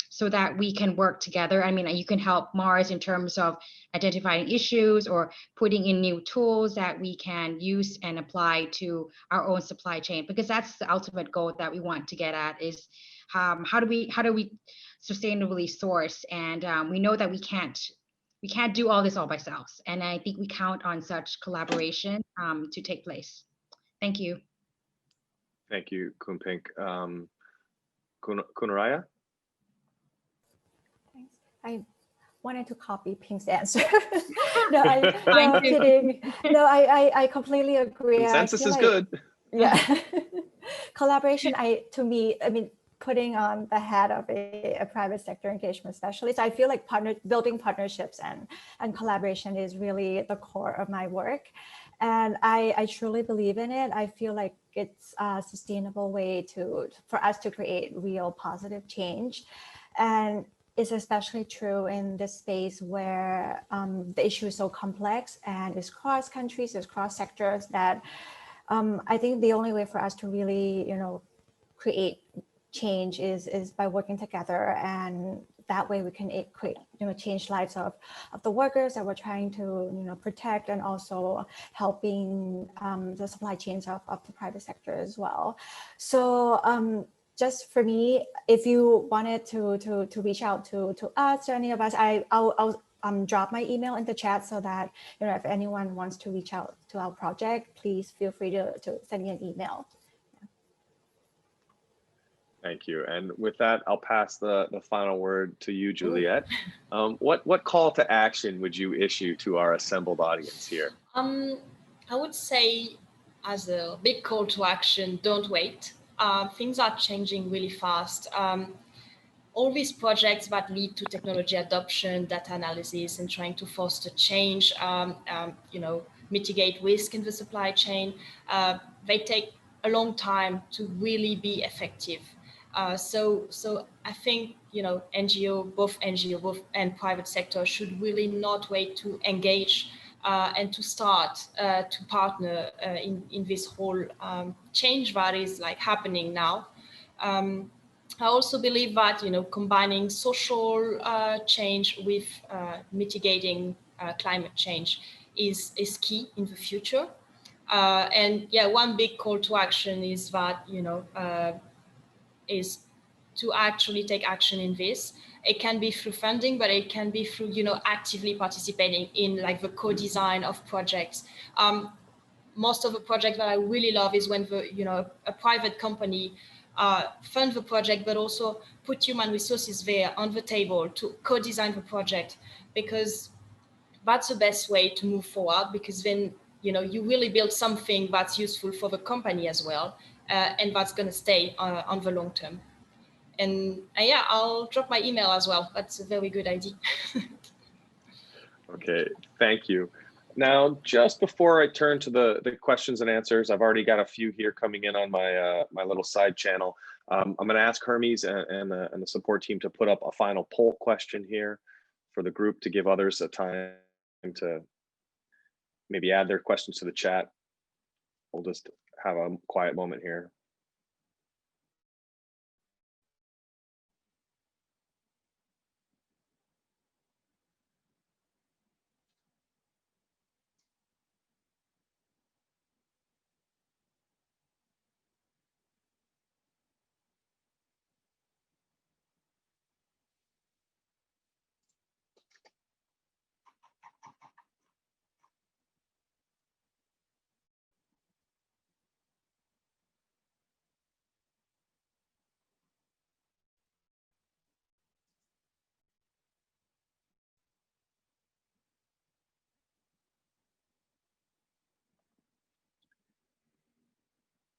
so that we can work together. I mean, you can help Mars in terms of identifying issues or putting in new tools that we can use and apply to our own supply chain, because that's the ultimate goal that we want to get at is how do we sustainably source? And we know that we can't do all this all by ourselves. And I think we count on such collaboration to take place. Thank you. Thank you, Kunpink. Kunaraya? I wanted to copy Pink's answer. No, no, kidding. No, I completely agree. Consensus is like, good. Yeah. Collaboration, to me, I mean, putting on the hat of a private sector engagement specialist, I feel like building partnerships and collaboration is really the core of my work. And I truly believe in it. I feel like it's a sustainable way for us to create real positive change. And it's especially true in this space where the issue is so complex and it's cross countries, it's cross sectors that I think the only way for us to really, create change is by working together, and that way we can create, change lives of the workers that we're trying to, protect, and also helping the supply chains of the private sector as well. So just for me, if you wanted to reach out to us or any of us, I'll drop my email in the chat so that, if anyone wants to reach out to our project, please feel free to send me an email. Thank you. And with that, I'll pass the final word to you, Juliet. What call to action would you issue to our assembled audience here? I would say, as a big call to action, don't wait. Things are changing really fast. All these projects that lead to technology adoption, data analysis, and trying to foster change, mitigate risk in the supply chain, they take a long time to really be effective. So I think, both NGO and private sector should really not wait to engage and to start to partner in this whole change that is like happening now. I also believe that, combining social change with mitigating climate change is key in the future. And yeah, one big call to action is that, is to actually take action in this. It can be through funding, but it can be through, actively participating in like the co-design of projects. Most of the projects that I really love is when a private company fund the project, but also put human resources there on the table to co-design the project, because that's the best way to move forward, because then, you really build something that's useful for the company as well, and that's going to stay on the long term. And yeah, I'll drop my email as well. That's a very good idea. Okay, thank you. Now, just before I turn to the questions and answers, I've already got a few here coming in on my my little side channel. I'm going to ask Hermes and the support team to put up a final poll question here for the group to give others a time to maybe add their questions to the chat. We'll just have a quiet moment here.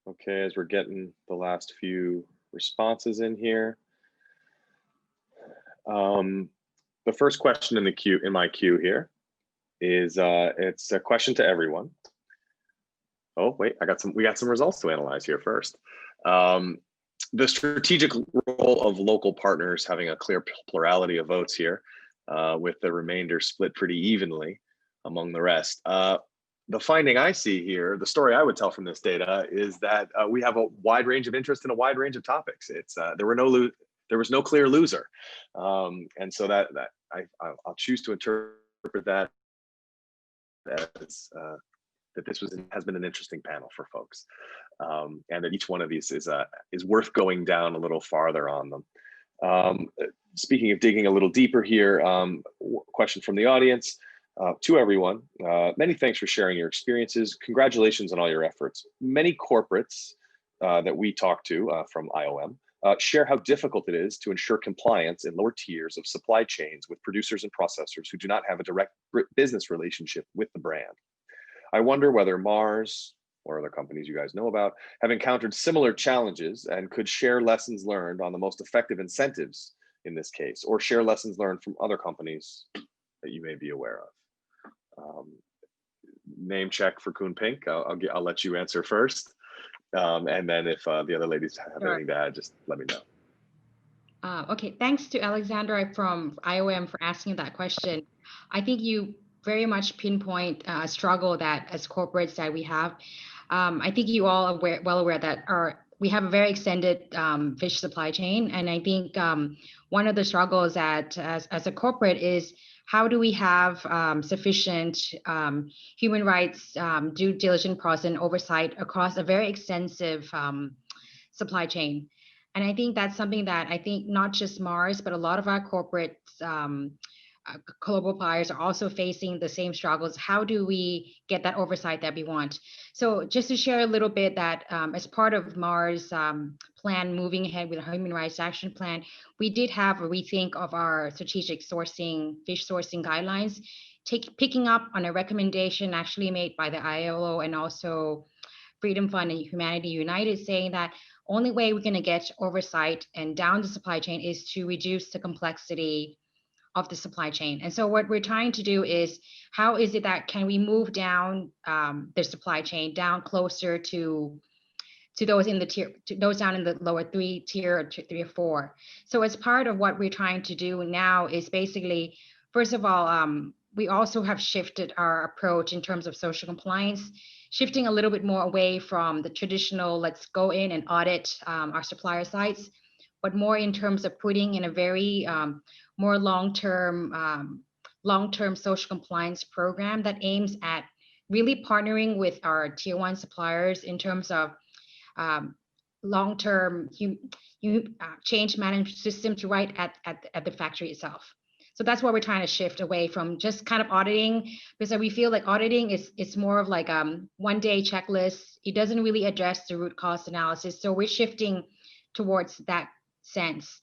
Okay, as we're getting the last few responses in here. The first question in my queue here is it's a question to everyone. Oh wait, we got some results to analyze here first. The strategic role of local partners having a clear plurality of votes here, with the remainder split pretty evenly among the rest. The finding I see here, the story I would tell from this data is that we have a wide range of interest in a wide range of topics. It's there was no clear loser, and so that I'll choose to interpret that as that this has been an interesting panel for folks, and that each one of these is worth going down a little farther on them. Speaking of digging a little deeper here, question from the audience. To everyone, many thanks for sharing your experiences. Congratulations on all your efforts. Many corporates that we talk to from IOM share how difficult it is to ensure compliance in lower tiers of supply chains with producers and processors who do not have a direct business relationship with the brand. I wonder whether Mars or other companies you guys know about have encountered similar challenges and could share lessons learned on the most effective incentives in this case, or share lessons learned from other companies that you may be aware of. Name check for Kun Pink. I'll let you answer first, and then if the other ladies have anything to add, just let me know. Okay, thanks to Alexandra from IOM for asking that question. I think you very much pinpoint a struggle that as corporates that we have. I think you all are well aware that we have a very extended fish supply chain, and I think one of the struggles that as a corporate is how do we have sufficient human rights due diligence process and oversight across a very extensive supply chain? And I think that's something that I think not just Mars, but a lot of our corporate global buyers are also facing the same struggles. How do we get that oversight that we want? So just to share a little bit that as part of Mars plan moving ahead with a human rights action plan, we did have a rethink of our strategic sourcing, fish sourcing guidelines, picking up on a recommendation actually made by the ILO and also Freedom Fund and Humanity United, saying that only way we're going to get oversight and down the supply chain is to reduce the complexity of the supply chain. And so what we're trying to do is, how is it that can we move down the supply chain down closer to those in the tier, to those down in the lower tier or 3 or 4. So as part of what we're trying to do now is basically, first of all, we also have shifted our approach in terms of social compliance, shifting a little bit more away from the traditional, let's go in and audit our supplier sites, but more in terms of putting in a very more long-term social compliance program that aims at really partnering with our tier 1 suppliers in terms of long-term change management systems right at the factory itself. So that's what we're trying to shift away from just kind of auditing, because we feel like auditing is more of like one-day checklist. It doesn't really address the root cause analysis. So we're shifting towards that sense.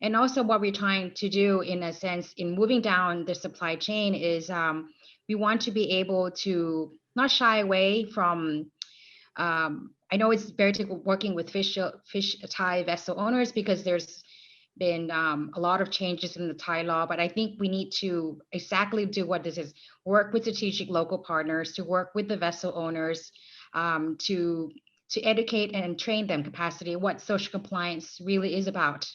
And also what we're trying to do in a sense in moving down the supply chain is we want to be able to not shy away from, I know it's very difficult working with fish Thai vessel owners because there's been a lot of changes in the Thai law, but I think we need to exactly do what this is, work with strategic local partners, to work with the vessel owners, to educate and train them capacity, what social compliance really is about.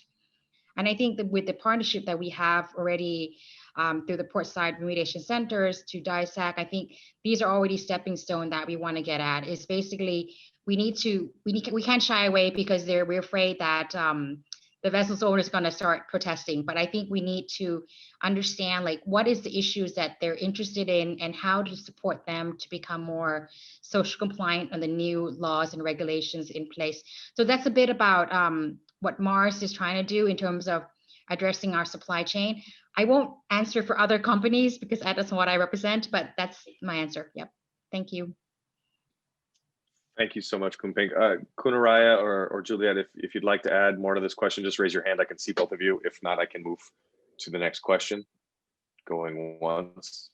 And I think that with the partnership that we have already through the portside remediation centers to DISAC, I think these are already stepping stone that we want to get at. Is basically we can't shy away because we're afraid that the vessel's owner is going to start protesting. But I think we need to understand like what is the issues that they're interested in and how to support them to become more social compliant on the new laws and regulations in place. So that's a bit about what Mars is trying to do in terms of addressing our supply chain. I won't answer for other companies because that's what I represent, but that's my answer. Yep. Thank you. Thank you so much, Kumping. Kunaraya or Juliet, if you'd like to add more to this question, just raise your hand. I can see both of you. If not, I can move to the next question. Going once.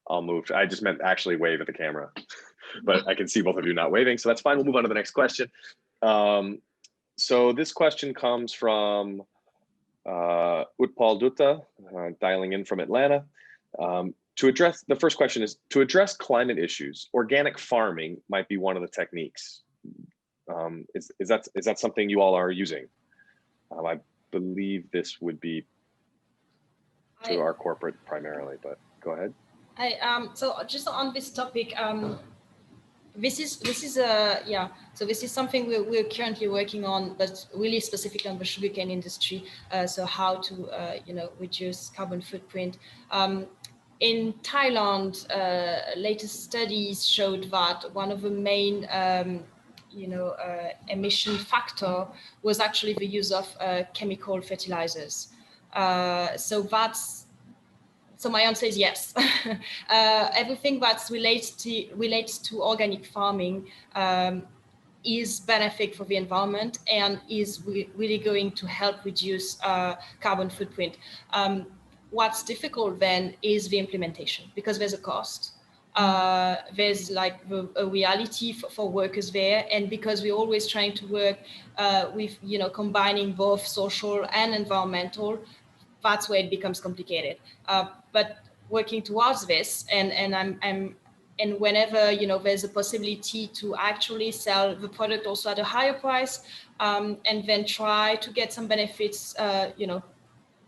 I'll move. I just meant actually wave at the camera, but I can see both of you not waving, so that's fine. We'll move on to the next question. So this question comes from Utpal Dutta, dialing in from Atlanta. To address, the first question is, to address climate issues, organic farming might be one of the techniques. Is that something you all are using? I believe this would be to our corporate primarily, but go ahead. So just on this topic, this is so this is something we're currently working on, but really specific on the sugarcane industry. So how to reduce carbon footprint. In Thailand, latest studies showed that one of the main emission factor was actually the use of chemical fertilizers. So my answer is yes. Everything that relates to organic farming is benefit for the environment and is really going to help reduce carbon footprint. What's difficult then is the implementation, because there's a cost. There's like a reality for workers there, and because we're always trying to work with combining both social and environmental, that's where it becomes complicated. But working towards this, and whenever there's a possibility to actually sell the product also at a higher price, and then try to get some benefits,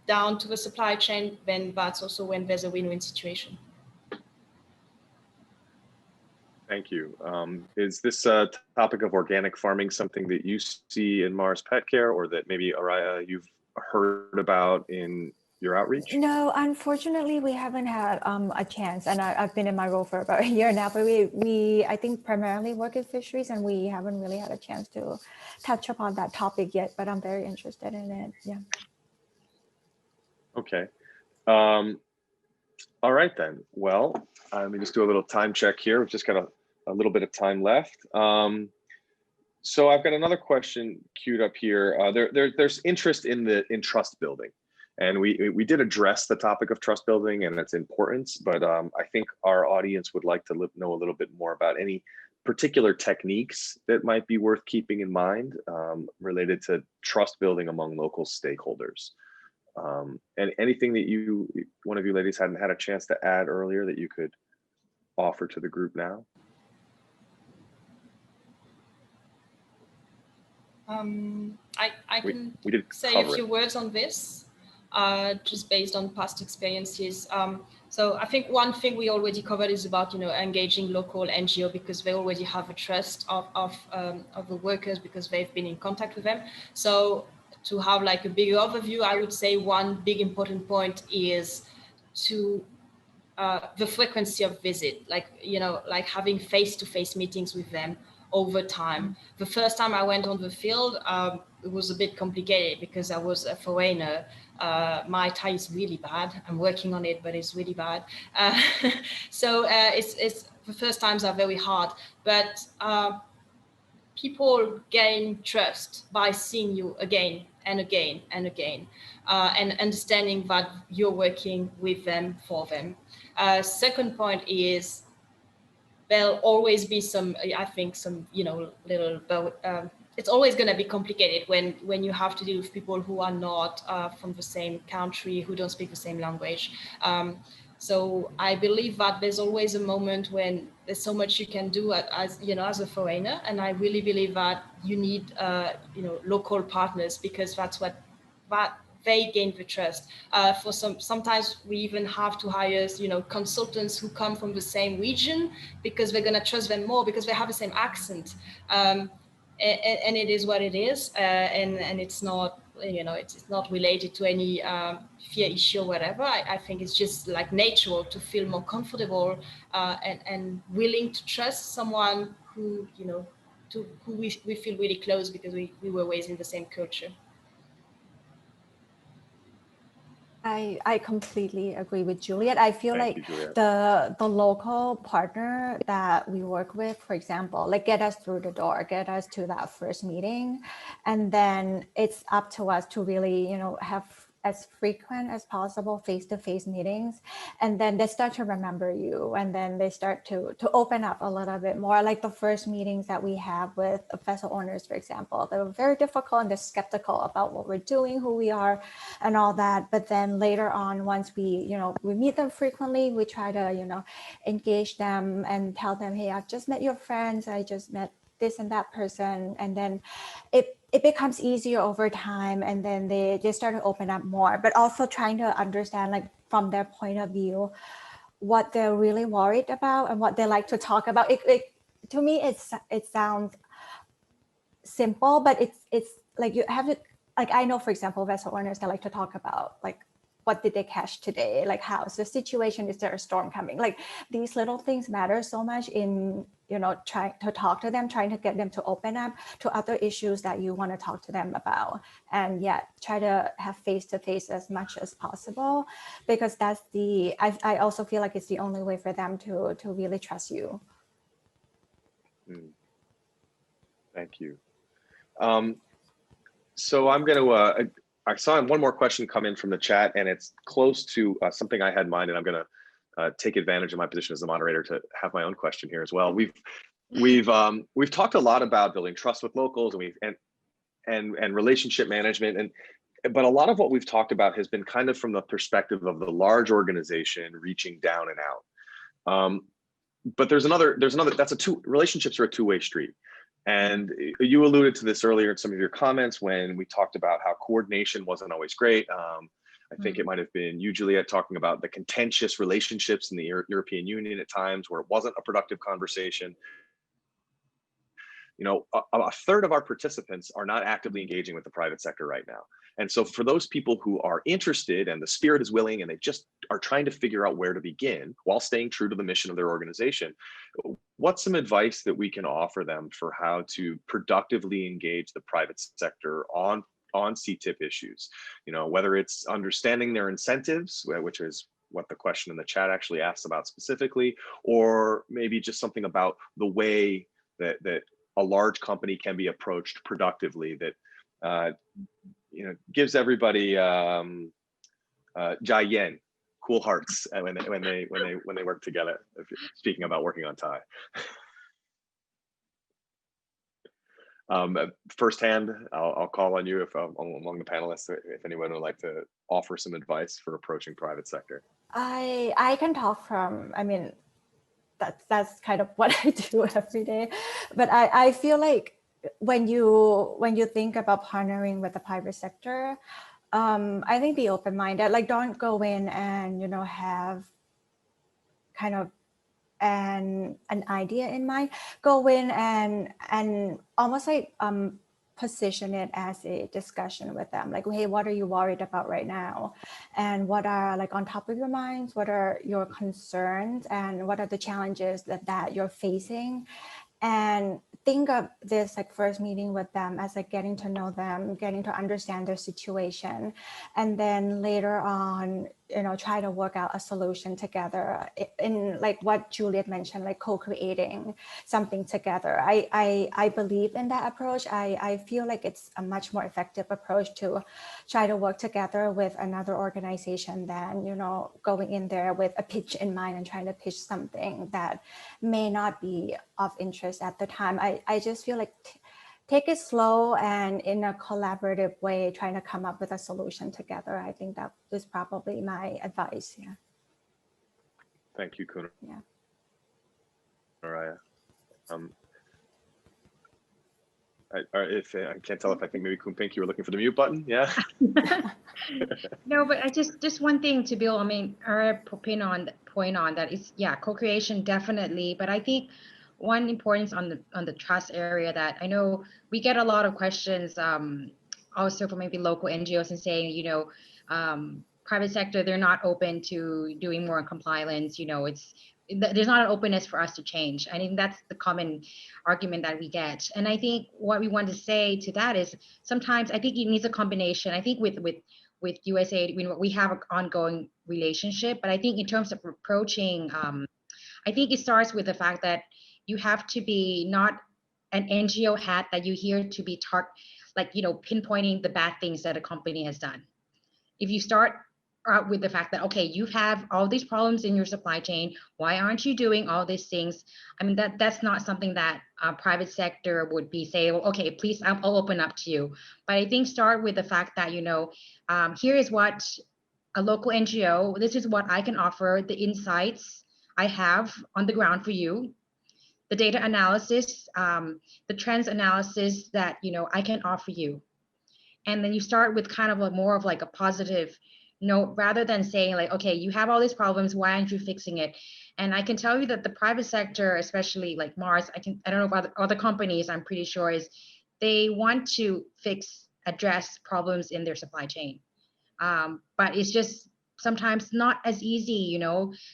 down to the supply chain, then that's also when there's a win-win situation. Thank you. Is this topic of organic farming something that you see in Mars Petcare, or that maybe Araya you've heard about in your outreach? No, unfortunately, we haven't had a chance, and I've been in my role for about a year now, but we I think primarily work at Fisheries, and we haven't really had a chance to touch upon that topic yet, but I'm very interested in it. Yeah. Okay. All right then. Well, let me just do a little time check here. We've just got a little bit of time left. So I've got another question queued up here. There's interest in trust building, and we did address the topic of trust building and its importance, but I think our audience would like to know a little bit more about any particular techniques that might be worth keeping in mind related to trust building among local stakeholders. And anything that one of you ladies hadn't had a chance to add earlier that you could offer to the group now? I can say a few words on this, just based on past experiences. So I think one thing we already covered is about engaging local NGO, because they already have a trust of the workers because they've been in contact with them. So to have like a bigger overview, I would say one big important point is to the frequency of visit, like having face-to-face meetings with them over time. The first time I went on the field, it was a bit complicated because I was a foreigner. My Thai is really bad. I'm working on it, but it's really bad. So it's the first times are very hard, but people gain trust by seeing you again and again and again, and understanding that you're working with them, for them. Second point is there'll always be some, I think, some, little, it's always going to be complicated when you have to deal with people who are not from the same country, who don't speak the same language. So I believe that there's always a moment when there's so much you can do as a foreigner, and I really believe that you need local partners, because that's what they gain the trust. Sometimes we even have to hire consultants who come from the same region, because we're going to trust them more because they have the same accent, and it is what it is, and it's not. It's not related to any fear issue or whatever. I think it's just like natural to feel more comfortable and willing to trust someone who, who we feel really close because we were raised in the same culture. I completely agree with Juliet. I feel like the local partner that we work with, for example, like get us through the door, get us to that first meeting, and then it's up to us to really, have as frequent as possible face-to-face meetings, and then they start to remember you, and then they start to open up a little bit more. Like the first meetings that we have with vessel owners, for example, they were very difficult and they're skeptical about what we're doing, who we are, and all that. But then later on, once we meet them frequently, we try to engage them and tell them, hey, I've just met your friends, I just met this and that person, and then it becomes easier over time, and then they start to open up more, but also trying to understand, like, from their point of view, what they're really worried about and what they like to talk about. To me, it sounds simple, but it's like you have to, like, I know, for example, vessel owners, they like to talk about, like, what did they catch today? Like, how's the situation? Is there a storm coming? Like, these little things matter so much in, trying to talk to them, trying to get them to open up to other issues that you want to talk to them about. And yet try to have face-to-face as much as possible, because that's I also feel like it's the only way for them to really trust you. Thank you. So I'm going to, I saw one more question come in from the chat, and it's close to something I had in mind, and I'm going to take advantage of my position as a moderator to have my own question here as well. We've talked a lot about building trust with locals, and relationship management, but a lot of what we've talked about has been kind of from the perspective of the large organization reaching down and out. But there's another. Relationships are a two-way street. And you alluded to this earlier in some of your comments when we talked about how coordination wasn't always great. I think it might have been you, Juliet, talking about the contentious relationships in the European Union at times where it wasn't a productive conversation. A third of our participants are not actively engaging with the private sector right now. And so for those people who are interested and the spirit is willing and they just are trying to figure out where to begin while staying true to the mission of their organization, what's some advice that we can offer them for how to productively engage the private sector on Ctip issues? Whether it's understanding their incentives, which is what the question in the chat actually asks about specifically, or maybe just something about the way that a large company can be approached productively that gives everybody jai yen, cool hearts when they work together. If you're speaking about working on Thai. Firsthand, I'll call on you if among the panelists, if anyone would like to offer some advice for approaching private sector. I can talk from, that's kind of what I do every day. But I feel like when you think about partnering with the private sector, I think be open-minded. Like, don't go in and have kind of an idea in mind. Go in and almost like position it as a discussion with them. Like, hey, what are you worried about right now? And what are, like, on top of your minds? What are your concerns? And what are the challenges that you're facing? And think of this, like, first meeting with them as, like, getting to know them, getting to understand their situation. And then later on, try to work out a solution together in, like what Juliet mentioned, like co-creating something together. I believe in that approach. I feel like it's a much more effective approach to try to work together with another organization than, going in there with a pitch in mind and trying to pitch something that may not be of interest at the time. I just feel like take it slow and in a collaborative way, trying to come up with a solution together. I think that is probably my advice. Yeah. Thank you, Kuna. Yeah. Araya. I can't tell if I think maybe Kunpink, you were looking for the mute button. Yeah. No, but I just one thing to build. Our point on that is, yeah, co-creation definitely. But I think one importance on the trust area that I know we get a lot of questions also from maybe local NGOs and saying, private sector, they're not open to doing more compliance. There's not an openness for us to change. I think that's the common argument that we get. And I think what we want to say to that is sometimes I think it needs a combination. I think with USAID, we have an ongoing relationship, but I think in terms of approaching, I think it starts with the fact that you have to be not an NGO hat that you hear to be pinpointing the bad things that a company has done. if you start out with the fact that, okay, you have all these problems in your supply chain, why aren't you doing all these things? I mean, that's not something that private sector would be saying, well, okay, please, I'll open up to you. But I think start with the fact that, here is what a local NGO, this is what I can offer, the insights I have on the ground for you, the data analysis, the trends analysis that, I can offer you. And then you start with kind of more of like a positive note, rather than saying like, okay, you have all these problems, why aren't you fixing it? And I can tell you that the private sector, especially like Mars, I don't know about other companies, I'm pretty sure is they want to address problems in their supply chain. But it's just sometimes not as easy,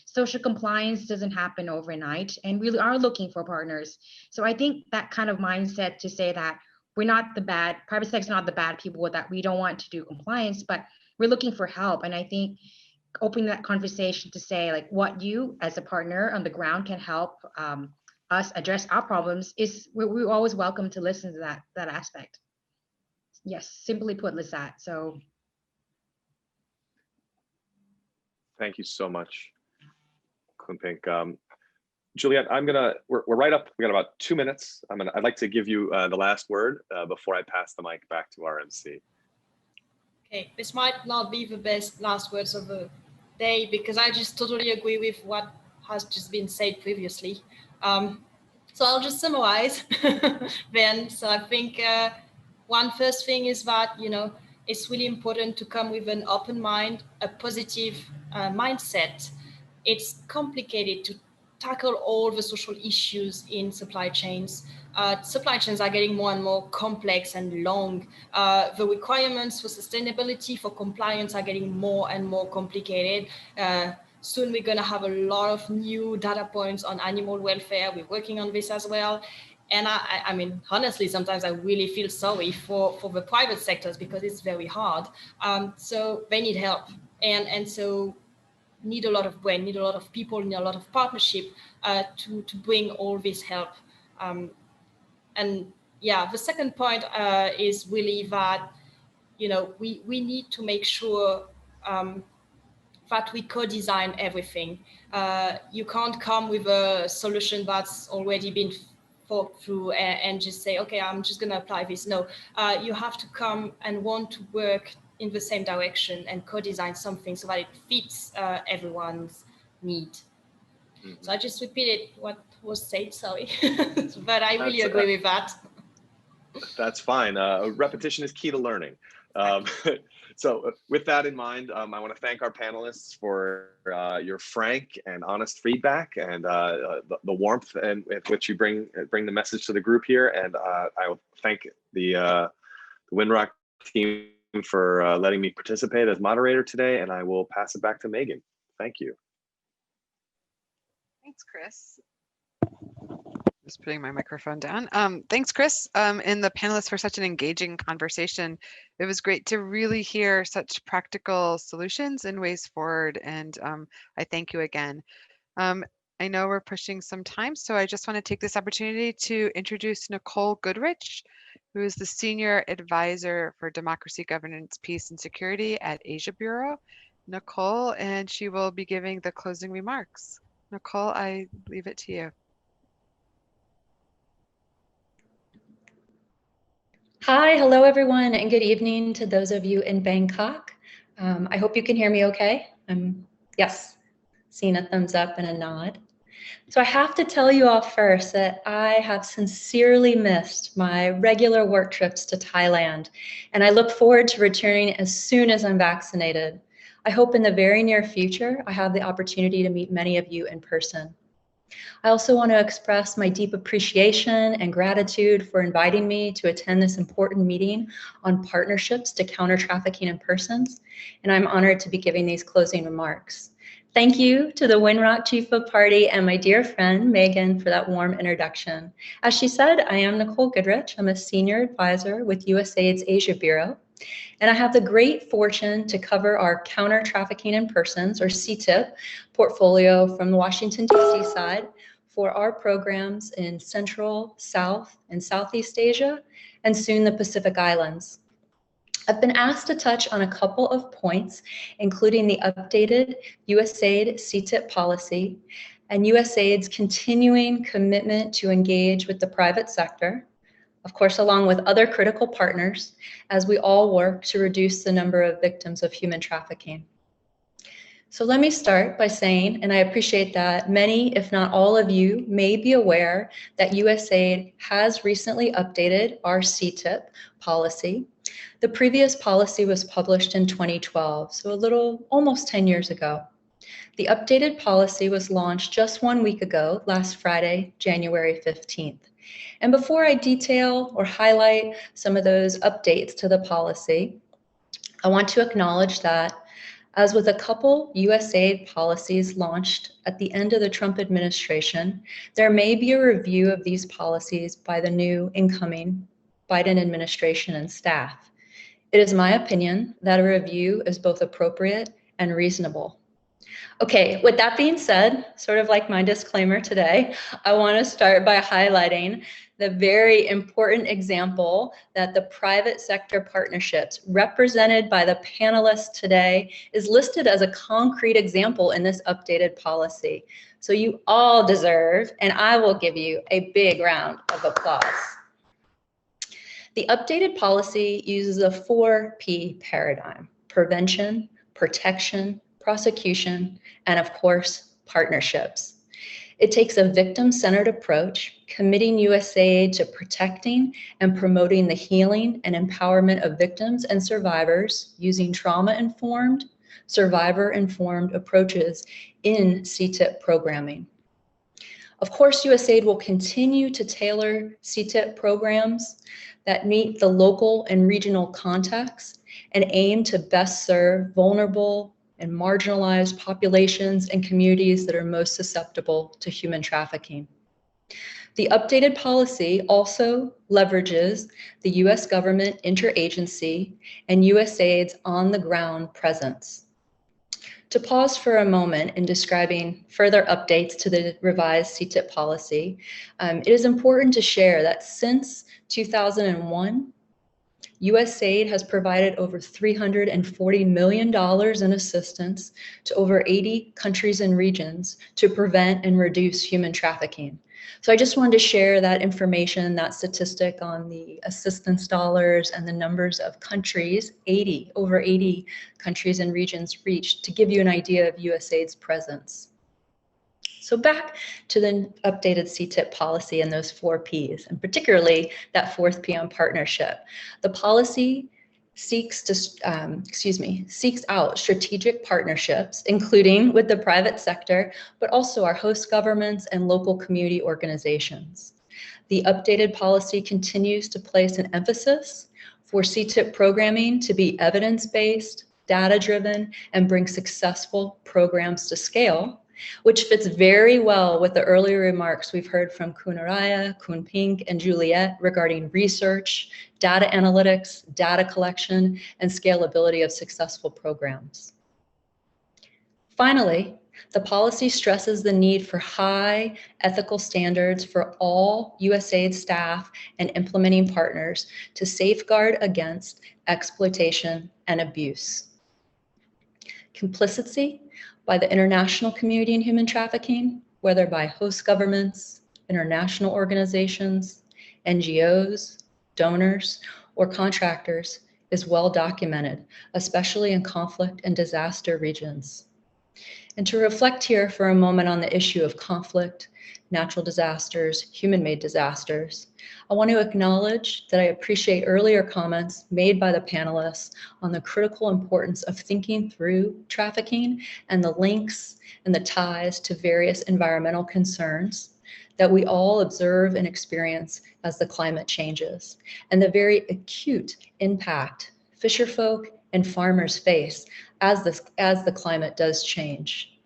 social compliance doesn't happen overnight, and really are looking for partners. So I think that kind of mindset to say that we're not the bad, private sector is not the bad people, that we don't want to do compliance, but we're looking for help. And I think opening that conversation to say like what you as a partner on the ground can help us address our problems is we're always welcome to listen to that aspect. Yes, simply put, Lizette. So thank you so much, Kunpink. Juliet, we're right up. We got about 2 minutes. I'd like to give you the last word before I pass the mic back to our MC. Okay, this might not be the best last words of the day, because I just totally agree with what has just been said previously. So I'll just summarize then. So I think one first thing is that, it's really important to come with an open mind, a positive mindset. It's complicated to tackle all the social issues in supply chains. Supply chains are getting more and more complex and long. The requirements for sustainability, for compliance are getting more and more complicated. Soon we're going to have a lot of new data points on animal welfare. We're working on this as well. And I mean, honestly, sometimes I really feel sorry for the private sectors, because it's very hard. So they need help. And so need a lot of brain, need a lot of people, need a lot of partnership to bring all this help. And yeah, the second point is really that, we need to make sure that we co-design everything. You can't come with a solution that's already been thought through and just say, okay, I'm just going to apply this. No, you have to come and want to work in the same direction and co-design something so that it fits everyone's need. Mm-hmm. So I just repeated what was said, sorry, but I really agree with that. That's fine. Repetition is key to learning. So with that in mind, I want to thank our panelists for your frank and honest feedback and the warmth with which you bring the message to the group here. And I will thank the Winrock team for letting me participate as moderator today. And I will pass it back to Megan. Thank you. Thanks, Chris. Just putting my microphone down. Thanks, Chris, and the panelists for such an engaging conversation. It was great to really hear such practical solutions and ways forward, and I thank you again. I know we're pushing some time, so I just want to take this opportunity to introduce Nicole Goodrich, who is the Senior Advisor for Democracy, Governance, Peace, and Security at Asia Bureau. Nicole, and she will be giving the closing remarks. Nicole, I leave it to you. Hi, hello everyone, and good evening to those of you in Bangkok. I hope you can hear me okay. Yes, seeing a thumbs up and a nod. So I have to tell you all first that I have sincerely missed my regular work trips to Thailand, and I look forward to returning as soon as I'm vaccinated. I hope in the very near future, I have the opportunity to meet many of you in person. I also want to express my deep appreciation and gratitude for inviting me to attend this important meeting on partnerships to counter trafficking in persons, and I'm honored to be giving these closing remarks. Thank you to the Winrock Chief of Party and my dear friend Megan for that warm introduction. As she said, I am Nicole Goodrich. I'm a Senior Advisor with USAID's Asia Bureau, and I have the great fortune to cover our Counter Trafficking in Persons, or Ctip, portfolio from the Washington, D.C. side for our programs in Central, South, and Southeast Asia, and soon the Pacific Islands. I've been asked to touch on a couple of points, including the updated USAID Ctip policy and USAID's continuing commitment to engage with the private sector, of course, along with other critical partners, as we all work to reduce the number of victims of human trafficking. So let me start by saying, and I appreciate that many, if not all of you, may be aware that USAID has recently updated our Ctip policy. The previous policy was published in 2012, so almost 10 years ago. The updated policy was launched just 1 week ago, last Friday, January 15th. And before I detail or highlight some of those updates to the policy, I want to acknowledge that, as with a couple USAID policies launched at the end of the Trump administration, there may be a review of these policies by the new incoming Biden administration and staff. It is my opinion that a review is both appropriate and reasonable. Okay, with that being said, sort of like my disclaimer today, I want to start by highlighting the very important example that the private sector partnerships represented by the panelists today is listed as a concrete example in this updated policy. So you all deserve, and I will give you a big round of applause. The updated policy uses a 4P paradigm: prevention, protection, prosecution, and of course, partnerships. It takes a victim-centered approach, committing USAID to protecting and promoting the healing and empowerment of victims and survivors using trauma-informed, survivor-informed approaches in Ctip programming. Of course, USAID will continue to tailor Ctip programs that meet the local and regional context and aim to best serve vulnerable and marginalized populations and communities that are most susceptible to human trafficking. The updated policy also leverages the US government interagency and USAID's on-the-ground presence. To pause for a moment in describing further updates to the revised Ctip policy, it is important to share that since 2001, USAID has provided over $340 million in assistance to over 80 countries and regions to prevent and reduce human trafficking. So I just wanted to share that information, that statistic on the assistance dollars and the numbers of countries, over 80 countries and regions reached, to give you an idea of USAID's presence. So back to the updated Ctip policy and those 4 Ps, and particularly that 4th P on partnership. The policy seeks out strategic partnerships, including with the private sector, but also our host governments and local community organizations. The updated policy continues to place an emphasis for Ctip programming to be evidence-based, data-driven, and bring successful programs to scale, which fits very well with the earlier remarks we've heard from Kun Araya, Kun Pink, and Juliet regarding research, data analytics, data collection, and scalability of successful programs. Finally, the policy stresses the need for high ethical standards for all USAID staff and implementing partners to safeguard against exploitation and abuse. Complicity by the international community in human trafficking, whether by host governments, international organizations, NGOs, donors, or contractors, is well documented, especially in conflict and disaster regions. And to reflect here for a moment on the issue of conflict, natural disasters, human-made disasters, I want to acknowledge that I appreciate earlier comments made by the panelists on the critical importance of thinking through trafficking and the links and the ties to various environmental concerns that we all observe and experience as the climate changes, and the very acute impact fisherfolk and farmers face as the climate does change.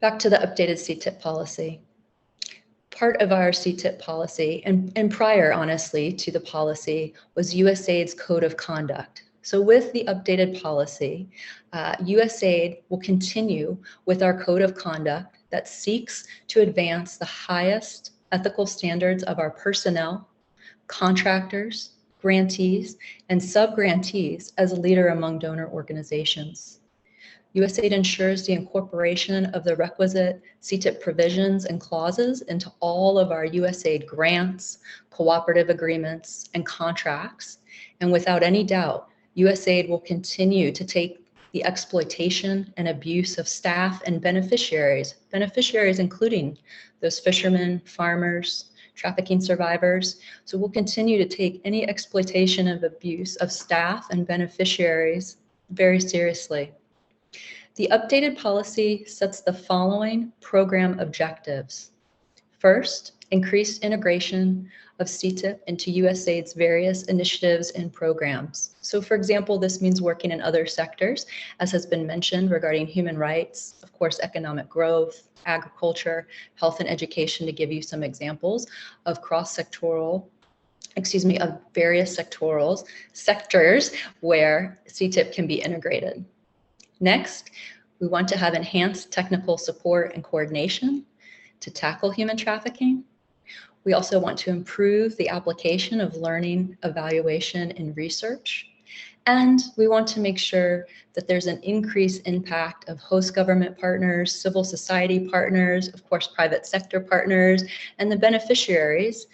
Back to the updated Ctip policy. Part of our Ctip policy, and prior, honestly, to the policy, was USAID's Code of Conduct. So with the updated policy, USAID will continue with our Code of Conduct that seeks to advance the highest ethical standards of our personnel, contractors, grantees, and sub-grantees as a leader among donor organizations. USAID ensures the incorporation of the requisite Ctip provisions and clauses into all of our USAID grants, cooperative agreements, and contracts. And without any doubt, USAID will continue to take the exploitation and abuse of staff and beneficiaries including those fishermen, farmers, trafficking survivors. So we'll continue to take any exploitation of abuse of staff and beneficiaries very seriously. The updated policy sets the following program objectives. First, increased integration of Ctip into USAID's various initiatives and programs. So for example, this means working in other sectors, as has been mentioned regarding human rights, of course, economic growth, agriculture, health and education, to give you some examples of of various sectors where Ctip can be integrated. Next, we want to have enhanced technical support and coordination to tackle human trafficking. We also want to improve the application of learning, evaluation, and research. And we want to make sure that there's an increased impact of host government partners, civil society partners, of course, private sector partners, and the beneficiaries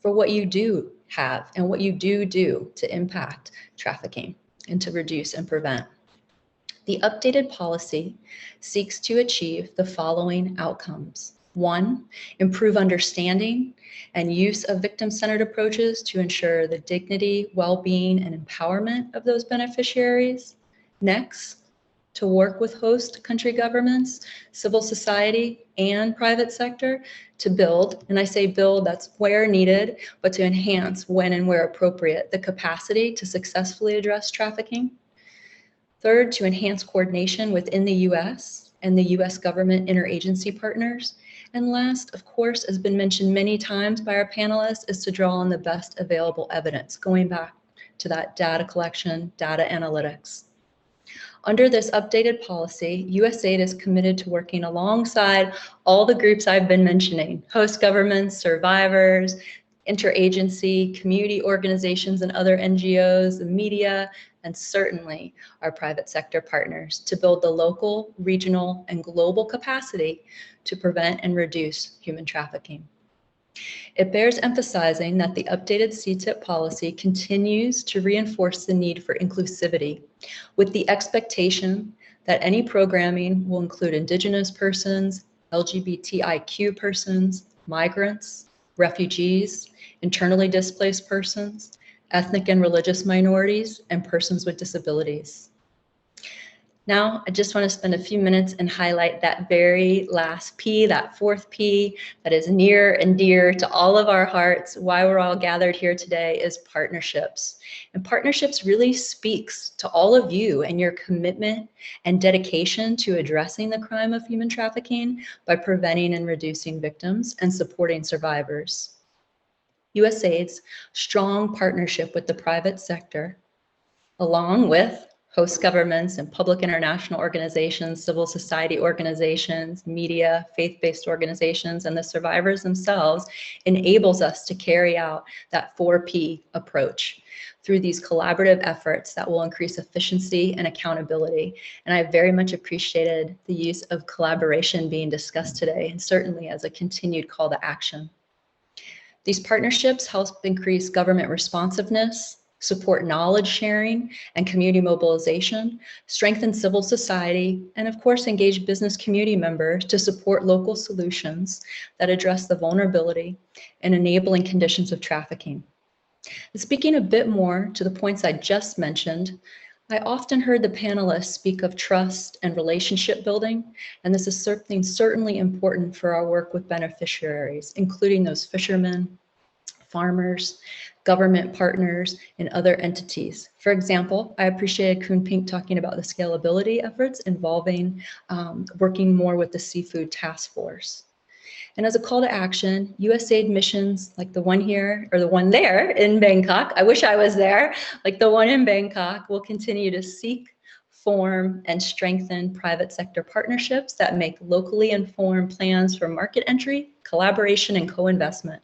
for what you do have and what you do to impact trafficking and to reduce and prevent. The updated policy seeks to achieve the following outcomes. 1, improve understanding and use of victim-centered approaches to ensure the dignity, well-being, and empowerment of those beneficiaries. Next, to work with host country governments, civil society, and private sector to build, and I say build, that's where needed, but to enhance when and where appropriate, the capacity to successfully address trafficking. Third, to enhance coordination within the US and the US government interagency partners. And last, of course, has been mentioned many times by our panelists, is to draw on the best available evidence, going back to that data collection, data analytics. Under this updated policy, USAID is committed to working alongside all the groups I've been mentioning, host governments, survivors, interagency, community organizations and other NGOs, the media, and certainly our private sector partners to build the local, regional, and global capacity to prevent and reduce human trafficking. It bears emphasizing that the updated Ctip policy continues to reinforce the need for inclusivity, with the expectation that any programming will include Indigenous persons, LGBTIQ persons, migrants, refugees, internally displaced persons, ethnic and religious minorities, and persons with disabilities. Now, I just want to spend a few minutes and highlight that very last P, that fourth P, that is near and dear to all of our hearts. Why we're all gathered here today is partnerships. And partnerships really speaks to all of you and your commitment and dedication to addressing the crime of human trafficking by preventing and reducing victims and supporting survivors. USAID's strong partnership with the private sector, along with host governments and public international organizations, civil society organizations, media, faith-based organizations, and the survivors themselves, enables us to carry out that 4P approach through these collaborative efforts that will increase efficiency and accountability. And I very much appreciated the use of collaboration being discussed today, and certainly as a continued call to action. These partnerships help increase government responsiveness, support knowledge sharing and community mobilization, strengthen civil society, and of course engage business community members to support local solutions that address the vulnerability and enabling conditions of trafficking. And speaking a bit more to the points I just mentioned, I often heard the panelists speak of trust and relationship building, and this is something certainly important for our work with beneficiaries, including those fishermen, farmers, government partners, and other entities. For example, I appreciated Koon Pink talking about the scalability efforts involving working more with the Seafood Task Force. And as a call to action, USAID missions like the one here or the one there in Bangkok, I wish I was there, like the one in Bangkok, will continue to seek, form, and strengthen private sector partnerships that make locally informed plans for market entry, collaboration, and co-investment.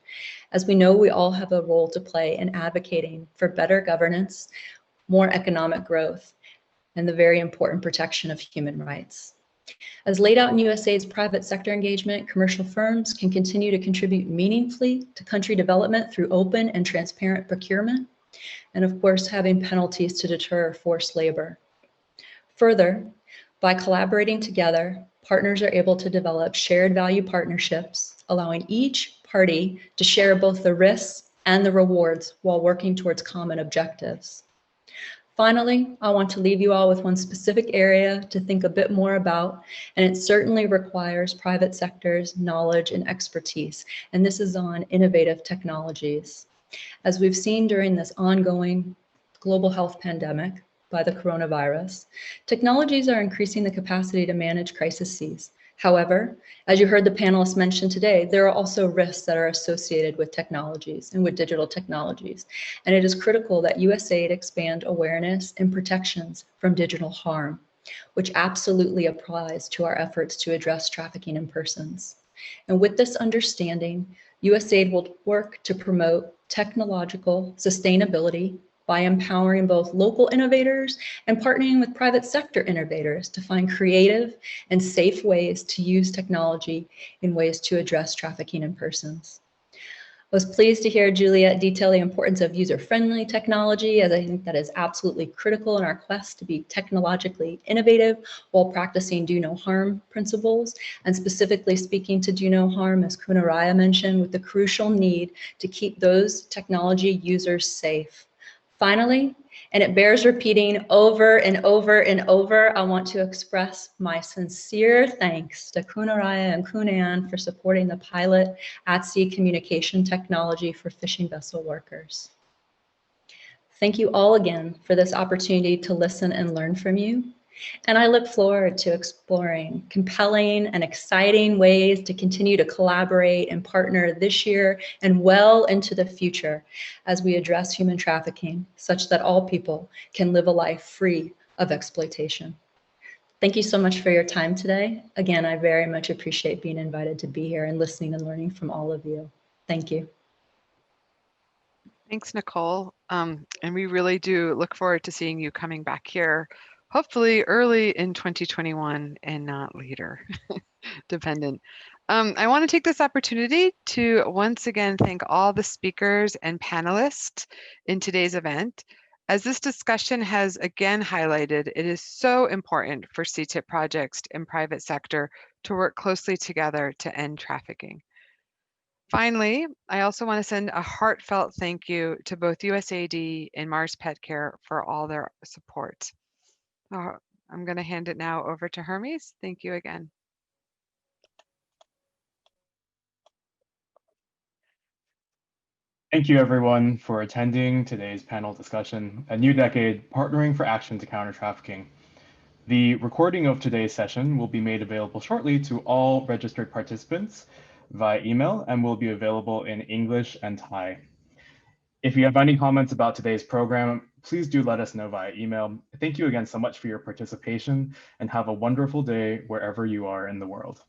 as we know we all have a role to play in advocating for better governance, more economic growth, and the very important protection of human rights. As laid out in USAID's private sector engagement, commercial firms can continue to contribute meaningfully to country development through open and transparent procurement, and of course, having penalties to deter forced labor. Further, by collaborating together, partners are able to develop shared value partnerships, allowing each party to share both the risks and the rewards while working towards common objectives. Finally, I want to leave you all with one specific area to think a bit more about, and it certainly requires private sector's knowledge and expertise, and this is on innovative technologies. As we've seen during this ongoing global health pandemic by the coronavirus, technologies are increasing the capacity to manage crises. However, as you heard the panelists mention today, there are also risks that are associated with technologies and with digital technologies. And it is critical that USAID expand awareness and protections from digital harm, which absolutely applies to our efforts to address trafficking in persons. And with this understanding, USAID will work to promote technological sustainability by empowering both local innovators and partnering with private sector innovators to find creative and safe ways to use technology in ways to address trafficking in persons. I was pleased to hear Juliet detail the importance of user-friendly technology, as I think that is absolutely critical in our quest to be technologically innovative while practicing do no harm principles, and specifically speaking to do no harm, as Kunaraya mentioned, with the crucial need to keep those technology users safe. Finally, and it bears repeating over and over and over, I want to express my sincere thanks to Kunaraya and Kunan for supporting the pilot at-sea communication technology for fishing vessel workers. Thank you all again for this opportunity to listen and learn from you. And I look forward to exploring compelling and exciting ways to continue to collaborate and partner this year and well into the future as we address human trafficking, such that all people can live a life free of exploitation. Thank you so much for your time today. Again, I very much appreciate being invited to be here and listening and learning from all of you. Thank you. Thanks, Nicole. And we really do look forward to seeing you coming back here, hopefully early in 2021 and not later, dependent. I want to take this opportunity to once again thank all the speakers and panelists in today's event. As this discussion has again highlighted, it is so important for Ctip projects and private sector to work closely together to end trafficking. Finally, I also want to send a heartfelt thank you to both USAID and Mars Petcare for all their support. I'm going to hand it now over to Hermes. Thank you again. Thank you everyone for attending today's panel discussion, A New Decade, Partnering for Action to Counter Trafficking. The recording of today's session will be made available shortly to all registered participants via email and will be available in English and Thai. If you have any comments about today's program, please do let us know via email. Thank you again so much for your participation and have a wonderful day wherever you are in the world.